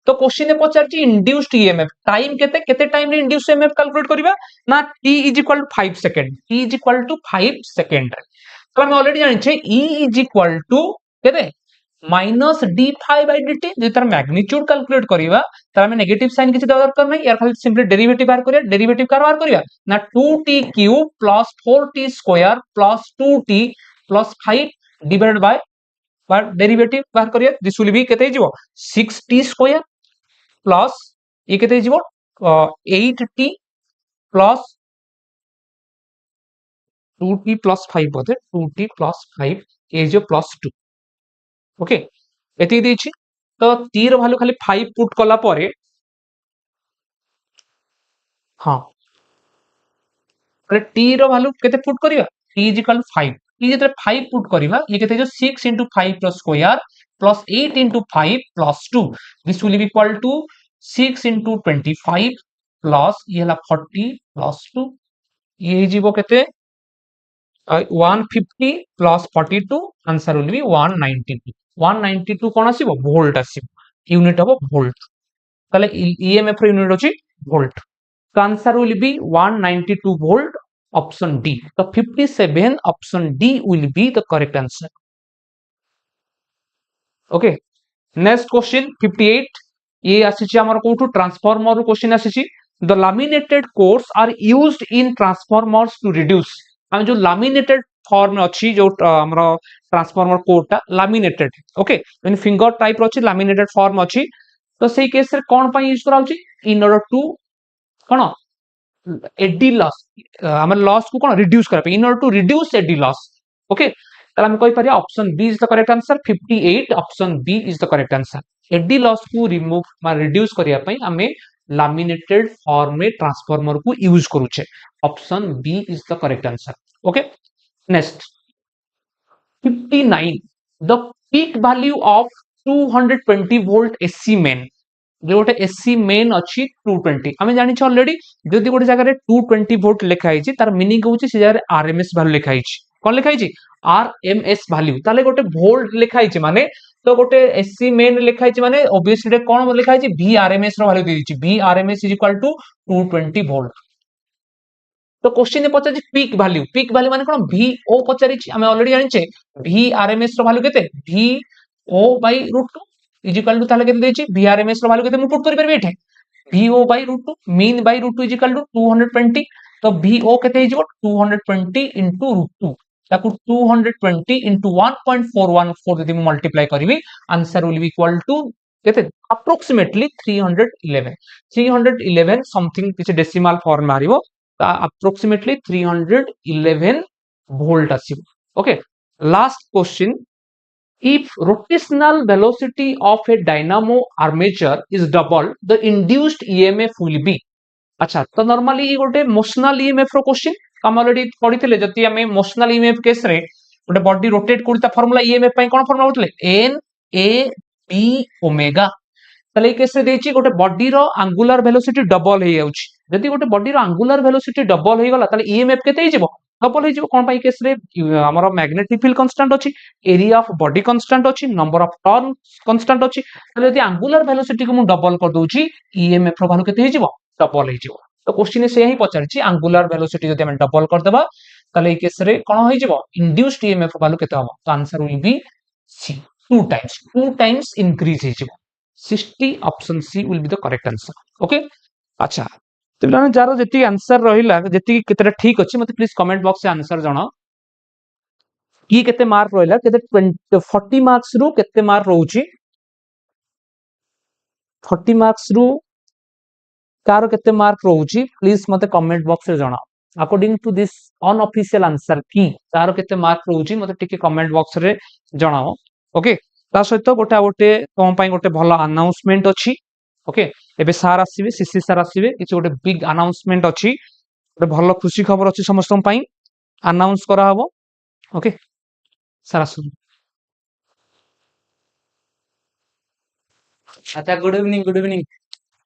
तो क्वेश्चन ने पचारछि इंड्यूस्ड ईएमएफ टाइम केते time रे induced EMF calculate करिबा ना t is equal to 5 second. t is equal to 5 second. तो हम ऑलरेडी जानि छे e इज इक्वल टू केते minus d phi by dt. जे तार मैग्नीट्यूड कैलकुलेट करिबा तार हम नेगेटिव साइन किछि दरकार नै. यार खाली सिंपली डेरिवेटिव बाहर करिया. डेरिवेटिव कार बाहर करिया ना 2t cube plus 4t square plus 2t plus 5 divided by derivative बाहर करिया. दिस विल बी केते हिजो 6t स्क्वायर प्लस ये केते हिजो 8t प्लस 2t प्लस 5 बोधे 2t प्लस 5 ये जो प्लस 2. ओके एति देछि. तो t रो वैल्यू खाली 5 पुट कला परे हां अरे t रो वैल्यू केते पुट करिवा t is equal to 5. t जेते 5 पुट करिवा ये केते जो 6 into 5 plus square plus 8 into 5 plus 2. This will be equal to 6 into 25 plus ये हला 40 प्लस 2. ये जीवो केते 150 प्लस 42. Answer will be 192. 192 कोन आसीबो वोल्ट आसीबो. यूनिट हबो वोल्ट. ताले ईएमएफ रो यूनिट होची वोल्ट. तो answer will be 192 volt option D. तो 57 option D will be the correct answer. Okay next question 58. ये आसीची हमर कोठू ट्रांसफार्मर रो क्वेश्चन आसीची. The laminated cores are used in transformers to reduce. हम जो लैमिनेटेड फॉर्म अच्छी जो हमरो ट्रांसफार्मर कोडटा laminated. Okay in finger type रो अछि लैमिनेटेड फॉर्म अछि. तो सेही केस रे कोन पई यूज करा होछि इन ऑर्डर टू कोन एडी लॉस हमर लॉस को कोन रिड्यूस करा पे in order to reduce eddy loss. Okay तला हम कहि परिया option B is the correct answer. 58 option B is the correct answer. Eddy loss को रिमूव मा रिड्यूस करिया पई हमें लैमिनेटेड फॉर्म में ट्रांसफार्मर को यूज करूछे. Option B is the correct answer. Okay next 59. The peak value of 220 volt AC main. जो गोटे एसी मेन अच्छी 220 आम जानी ऑलरेडी जदि गोटे जगह 220 वोल्ट लिखाई तार मीनिंग होची से जगह आरएमएस वैल्यू लिखाई. कौन लिखाई आरएमएस वैल्यू. ताले गोटे वोल्ट लिखाई माने तो गोटे एसी मेन लिखाई माने ऑब्वियसली कौन लिखाई वी आरएमएस रो वैल्यू दे दीची. V RMS is equal to 220 volt. तो क्वेश्चन ने पचार पीक वैल्यू. पीक वैल्यू माने कोन वीओ पचारि आमे ऑलरेडी जानिचे वी आरएमएस रो वैल्यू केते V O by √2 is equal to ताले केते देछि वी आरएमएस रो वैल्यू केते मु पुट करि परबे एठे V O by √2 mean by √2 is equal to 220. तो वीओ केते हिजो 220 इनटू √2 ताकू 220 इनटू 1.414 यदि मु मल्टीप्लाई करबी answer will be equal to केते अप्रोक्सीमेटली 311 समथिंग किछ डेसिमल फॉर्म मारिबो. Approximately 311 volt आसीबो. Okay last question. If rotational velocity of a dynamo armature is doubled, the induced EMF will be. अच्छा तो नॉर्मली ये गोटे मोशनल ईएमएफ रो question हम ऑलरेडी पढिथिले. जति हमें मोशनल ईएमएफ केस रे गोटे बॉडी रोटेट करता फार्मूला ईएमएफ पई कोन फार्मूला होतले एन ए बी ओमेगा. ताले ए केस रे देछि गोटे बॉडी रो एंगुलर वेलोसिटी डबल हे जाउछि. जदि गोटे बॉडी रो एंगुलर वेलोसिटी डबल हे गला ताले ईएमएफ केते हिजबो डबल हिजबो. कोन पई केस रे हमर मैग्नेटिक फील्ड कांस्टेंट अछि, एरिया ऑफ बॉडी कांस्टेंट अछि, नंबर ऑफ टर्न कांस्टेंट अछि. ताले यदि एंगुलर वेलोसिटी को मु डबल कर दोछि ईएमएफ रो वैल्यू केते हिजबो डबल हिजबो. तो क्वेश्चन से ही पचारछि एंगुलर वेलोसिटी जदि हम डबल कर देबा ताले ए केस रे कोन होई जिवो इंड्यूस्ड ईएमएफ वैल्यू केते हबो तो answer will be C 2 times increase हो जिवो 60 option C will be the correct answer okay अच्छा तो बिना जारो जेती आंसर रहिला जेती केतेटा ठीक अछि मते प्लीज कमेंट बॉक्स से आंसर जणाओ की केते मार्क रहिला केते 40 मार्क्स रु केते मार्क रहउची 40 मार्क्स रु कार केते मार्क रहउची प्लीज मते कमेंट बॉक्स से जणाओ according to this unofficial answer की कार केते मार्क रहउची मते टिके कमेंट बॉक्स रे जणाओ ओके ता सहित गोटे तम पई गोटे भलो अनाउंसमेंट अछि ओके एबे सार आसीबे सीसी सार आसीबे किछ गोटे बिग अनाउंसमेंट अछि गोटे भलो खुशी खबर अछि समस्त पई अनाउंस करा हबो ओके सार आसु अच्छा गुड इवनिंग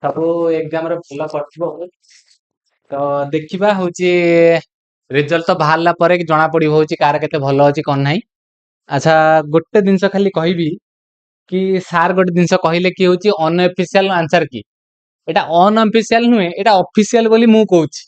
सब एग्जाम रे भलो करथिबो तो देखिबा होची रिजल्ट तो बाहरला परे जणा पड़ी होची कार केते भलो अछि कोन नाही अच्छा गोटे दिनस खाली कहबी कि सार गोटे दिनस कहिले कि होची अनऑफिशियल आंसर की एटा अनऑफिशियल नुहे एटा ऑफिशियल बोली मु कहूची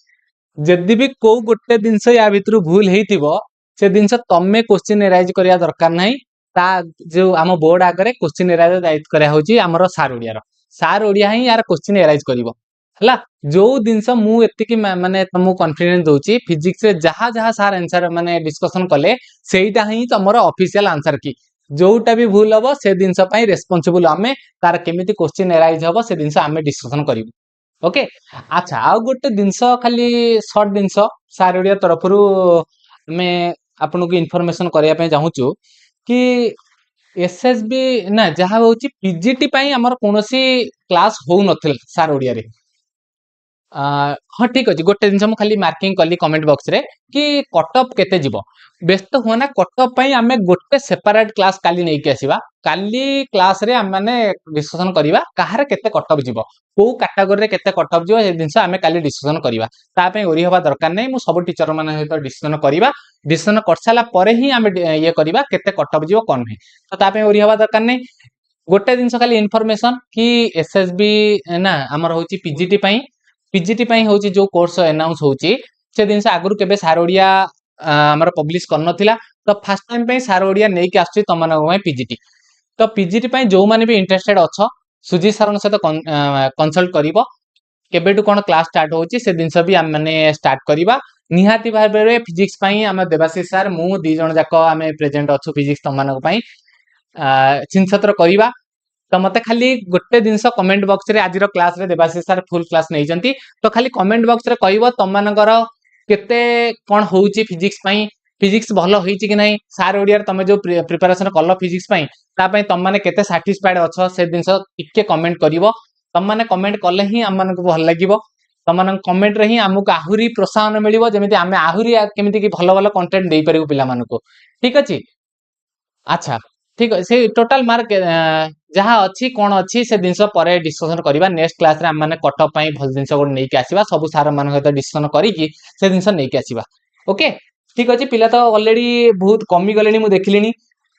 जदि भी को गोटे दिनस या भितरु भूल हेतिबो से दिनस तमे क्वेश्चन एराइज करिया दरकार नाही ता जो आम बोर्ड आगरे क्वेश्चन एराइज करिया होची हमरो सार ओडिया ही यार क्वेश्चन एराइज करिवो हला जो दिनस मु एतिकी माने तमु कॉन्फिडेंस दोची फिजिक्स रे जहा जहा सार आंसर माने डिस्कशन कले सेईटा ही तमरो ऑफिशियल आंसर की जोटा भी भूल हबो से दिनस पई रेस्पोंसिबल आमे तार केमिति क्वेश्चन एराइज हबो से दिनस आमे डिस्कशन करिवो ओके अच्छा आउ गोटे दिनस खाली शॉर्ट दिनस सार ओडिया तरफरु मैं आपनको इन्फॉर्मेशन करिया पे चाहूछु कि एसएसबी ना जहा होची पीजीटी पई हमर कोनोसी क्लास हो नथिल सार ओडिया रे हाँ ठीक अच्छे गोटे दिन खाली मार्किंग कली कमेंट बॉक्स रे कि कटअप केते जीवो व्यस्त हुआ कटअप आम गोटे सेपरेट क्लास काली नहीं कि आसीबा काली क्लास रे आम माने डिस्कशन करिबा कहार केते कटअप जीवो को कैटेगरी रे केते कटअप जीवो ए दिनस आमे काली डिस्कशन करिबा ता पई ओरी हवा दरकार नै मु सब टीचर माने सहित डिस्कशन करिबा डिस्कशन करसाला परे ही आमे ये करिबा केते कटअप जीवो कोन नै तो ता पई ओरी हवा दरकार नै गोटे दिन खाली इनफॉरमेशन कि एसएसबी ना हमर होची पीजीटी पई होची जो कोर्स अनाउंस होची से दिन से आगरु केबे सार ओडिया हमर पब्लिश कर नथिला तो फर्स्ट टाइम पे सार ओडिया नै कि आछी तमन में पीजीटी तो पीजीटी पई जो माने भी इंटरेस्टेड अछ सुजी सर सहित कंसल्ट करिवो केबेटु कोन क्लास स्टार्ट होची से दिन से भी हम माने स्टार्ट करिबा निहाती भाबे फिजिक्स पई हम देवाशीष सर मु दी जण जाको आमे प्रेजेंट अछु फिजिक्स तमन पई चिंसत्र करिबा तो मते खाली गोटे दिन कमेंट बॉक्स रे आज क्लास रे देवाशीष सर फुल क्लास नहीं जंती तो खाली कमेंट बॉक्स रे कहबो तम मानकर केते कोन होउची फिजिक्स पई फिजिक्स भलो होईची कि नहीं सार ओडिया तमे जो प्रिपरेशन कलो फिजिक्स पई ता पई तम माने केते सैटिस्फाइड अछ से दिन टिके कमेंट करिवो तम माने कमेंट कले ही हम मानक भल लागिवो तम मानक कमेंट रे ही हमकु आहुरी प्रोत्साहन मिलिवो जेमिति आमे आहुरी केमिति कि भलो भलो कंटेंट देई परिबो पिला मानकु ठीक अछि अच्छा ठीक से टोटल मार्क जहा अच्छी कौन अच्छी से दिन पर डिस्कसन करवा नेक्स्ट क्लास रे हम माने कटअप पई भल दिन गोटे नहीं कि आसीबा सब सार मान सहित डिस्कसन करिकी से दिन नहीं कि आसीबा ओके ठीक अछि पिला तो ऑलरेडी बहुत कमी गलेनी मु देखलिनी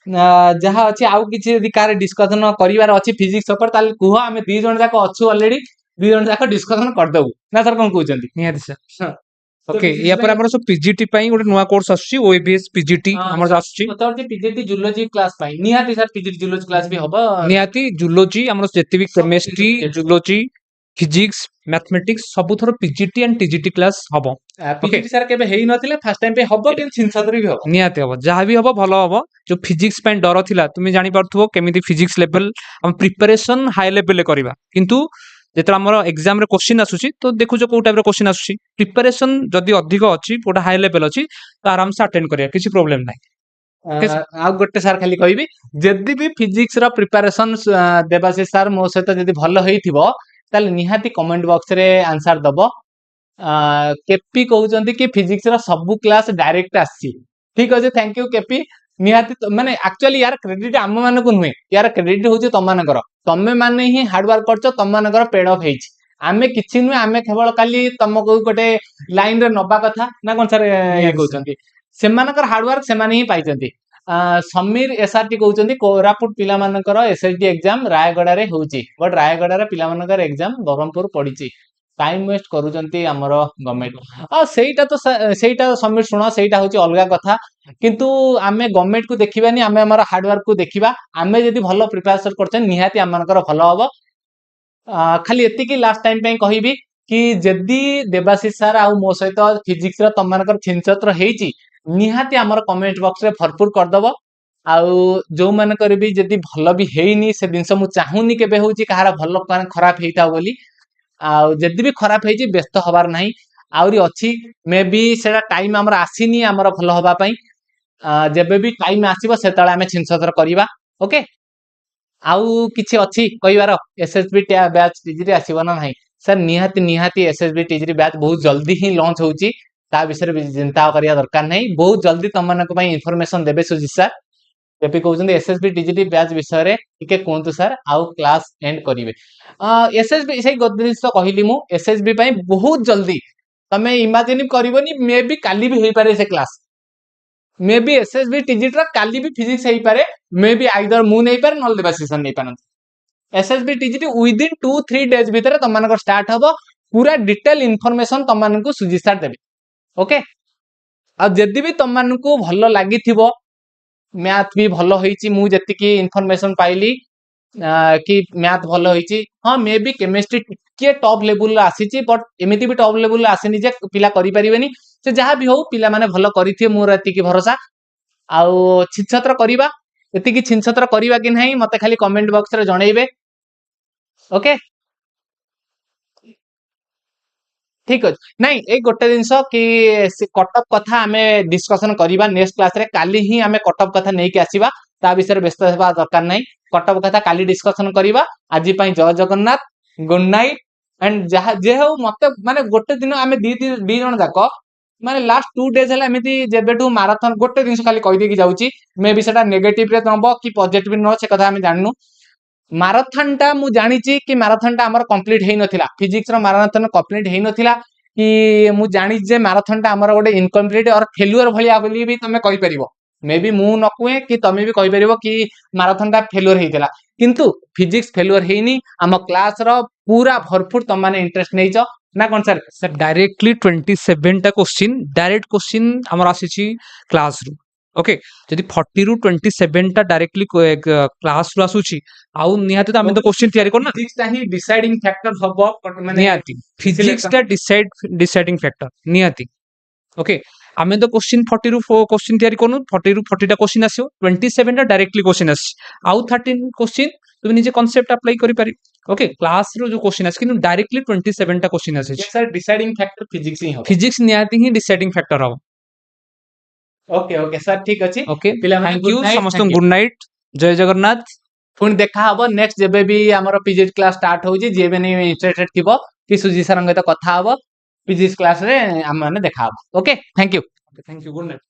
जहा अच्छी आउ किछि यदि कार डिस्कसन करिवार अछि फिजिक्स ऊपर ताल कुह आमे दी जण जाक अछु ऑलरेडी दी जण जाक डिस्कसन कर दउ ना सर कोन कहउचंती निहाती सर ओके या पर हमर सब पीजीटी पई गोटे नवा कोर्स आछी ओएबीएस पीजीटी हमर आछी मतलब पीजीटी जूलॉजी क्लास पई निहाती सर पीजीटी जूलॉजी क्लास भी होबो निहाती जूलॉजी हमर जेते भी केमिस्ट्री जूलॉजी फिजिक्स मैथमेटिक्स सब thorough PGT and TGT class हबो पीजीटी सर केबे हेई नथिले फर्स्ट टाइम पे हबो कि सिंसादरी भी हबो निहाती हबो जहा भी हबो भलो हबो जो फिजिक्स पई डर थिला तुमी जानि परथबो केमिति फिजिक्स लेवल हम प्रिपरेशन हाई लेवल ले करबा किंतु जेतरा हमर एग्जाम रे क्वेश्चन आसुची तो देखु जो को टाइप रे क्वेश्चन आसुची प्रिपरेशन जदी अधिक अछि गोटा हाई लेवल अछि तो आराम से अटेंड करिया किछि प्रॉब्लम नाही आ गोटे सर खाली कहबी जदि भी फिजिक्स रो प्रिपरेशन देवाशीष सर मो सहित जदि भलो हेइथिबो ताले निहाती कमेंट बॉक्स रे आंसर दबो केपी कहउचंती कि फिजिक्स रो सब क्लास डायरेक्ट आसी ठीक अछि थैंक यू केपी निहाती माने एक्चुअली यार क्रेडिट हम माने को नुहे यार क्रेडिट होची तम मानकर तमे माने ही हार्ड वर्क करछो तम मानकर पेड ऑफ हेइची आमे किछि नुहे आमे केवल काली तमको गोटे लाइन रे नबा कथा ना कोन सर ये कहउचंती सेमानकर हार्ड वर्क सेमाने ही पाइचंती समीर एसआरटी कहउचंती कोरापुट पिला मानकर एसएसटी एग्जाम रायगडा रे होउची बट रायगडा रे पिला मानकर एग्जाम बरहमपुर पडिची टाइम वेस्ट करूचंती हमर गवर्नमेंट ସେଇଟା ସମିଟ ଶୁଣ ସେଇଟା ହଉଛି ଅଲଗା କଥା କିନ୍ତୁ ଆମେ गवर्नमेंट को देखिबानी ଆମେ हमर हार्ड वर्क को देखिबा ଆମେ जदी भलो प्रिपरेशन करछन निहाती हमनकर भलो हबो खाली एतिकी लास्ट टाइम पे कहबी कि जदी देवाशीष सर आ मो सहित फिजिक्स रो तमनकर छिनछत्र हेची निहाती हमर कमेंट बॉक्स रे भरपूर कर दबो आउ जो मन करबी जदी भलो भी हेइनी से दिनस मु चाहूनी केबे होची कहारा भलो खराब हेइता बोली आउ जदी भी खराब हेची व्यस्त हबार नाही आउरी अछि मे बी सेटा टाइम हमर आसीनी हमर भलो हबा पई जेबे भी टाइम आसीबो सेतळे आमे छिनछत्र करिबा ओके आउ किछि अछि कहिबार एसएसबी बैच टीजरी आसीबो ना नाही सर निहाती एसएसबी टीजरी बैच बहुत जल्दी ही लॉन्च होची ता विषय रे चिंता करिया दरकार नाही बहुत जल्दी तमनक पई इंफॉर्मेशन देबे सुजी सर जेपी कहउछन एसएसबी टीजरी बैच विषय रे टिके कोंतु सर आउ क्लास एंड करिवे एसएसबी सही गदरिस तो कहिली मु एसएसबी पई बहुत जल्दी तमे इमेजिन करबोनी मे बी काली भी हेई पारे से क्लास मे बी एसएसबी टीजीटी काली भी फिजिक्स हेई पारे मे बी आइदर मु नहीं पारे नल देवाशीषन नहीं पारन एसएसबी टीजीटी विदिन 2-3 डेज भीतर तमनकर स्टार्ट हबो पूरा डिटेल इन्फॉर्मेशन तमनकु सुजी स्टार्ट देबे ओके आ जदी भी तमनकु भलो लागिथिबो मैथ भी भलो होईची मु जतिकी इन्फॉर्मेशन पाइली कि मैथ भलो होईची हां मे बी केमिस्ट्री टिके टॉप लेवल ला आसीची बट एमिति भी टॉप लेवल ला आसेनी जे पिला करि परिबेनी से जहां भी हो पिला माने भलो करिथिए मोर एतिकी भरोसा आउ छिनछत्र करिबा एतिकी छिनछत्र करिबा कि नाही मते खाली कमेंट बॉक्स रे जणैबे ओके ठीक अछि नाही ए गोटे दिनस कि कटअप कथा आमे डिस्कशन करिबा नेक्स्ट क्लास रे काली ही आमे कटअप कथा नै कि आसीबा ता विषय व्यस्त हेबा दरकार नाही कटअप कथा काली डिस्कशन करिबा आजि पई जय जगन्नाथ गुड नाइट एंड जहा जे हो मते माने गोटे दिन आमे दी जण जाक माने लास्ट 2 डेज हला एमिति जेबेटू मैराथन गोटे दिन खाली कहि दे कि जाउची मे बी सेटा नेगेटिव रे नबो कि पॉजिटिव न से कथा आमे जाननु मैराथन टा मु जानिची कि मैराथन टा हमर कंप्लीट हेई नथिला फिजिक्स रो मैराथन कंप्लीट हेई नथिला कि मु जानि जे मैराथन टा हमर गोटे इनकम्प्लीट और फेल्युअर भलिया बोली भी तमे कहि परिबो मे बी मु न कुए कि तमे भी कहि परिबो कि मैराथन टा फेल्युअर हेइतला किंतु फिजिक्स फेल्युअर हेइनी हम क्लास रो पूरा भरपूर तम माने इंटरेस्ट नैचो ना कोन सर सर डायरेक्टली 27 टा क्वेश्चन डायरेक्ट क्वेश्चन हमर आसीची क्लास रु ओके जदि 40 रु 27 टा डायरेक्टली क्लास रु आसुची आउ निहाती तो आमे तो क्वेश्चन तयारी करना फिजिक्स टा ही डिसाइडिंग फैक्टर हबो माने निहाती फिजिक्स टा डिसाइडिंग फैक्टर निहाती ओके आमे तो क्वेश्चन 40 रु क्वेश्चन तयारी करनु 40 रु 40 टा क्वेश्चन आसियो 27 टा डायरेक्टली क्वेश्चन आसी आउ 13 क्वेश्चन तुम निजे कांसेप्ट अप्लाई करि पारि ओके क्लास रो जो क्वेश्चन आसी किंतु डायरेक्टली 27 टा क्वेश्चन आसी सर डिसाइडिंग फैक्टर फिजिक्स ही हो फिजिक्स निहाती ही डिसाइडिंग फैक्टर हो ओके ओके सर ठीक अछि ओके पिला थैंक यू समस्त गुड नाइट जय जगन्नाथ पुणी देखा हबो नेक्स्ट जेबे भी हमर फिजिक्स क्लास स्टार्ट होउची जेबे नि इंटरेस्टेड थिबो कि सुजी सर संगे तो कथा हबो फिजिक्स क्लास रे हम माने देखा हबो okay thank you thank you good night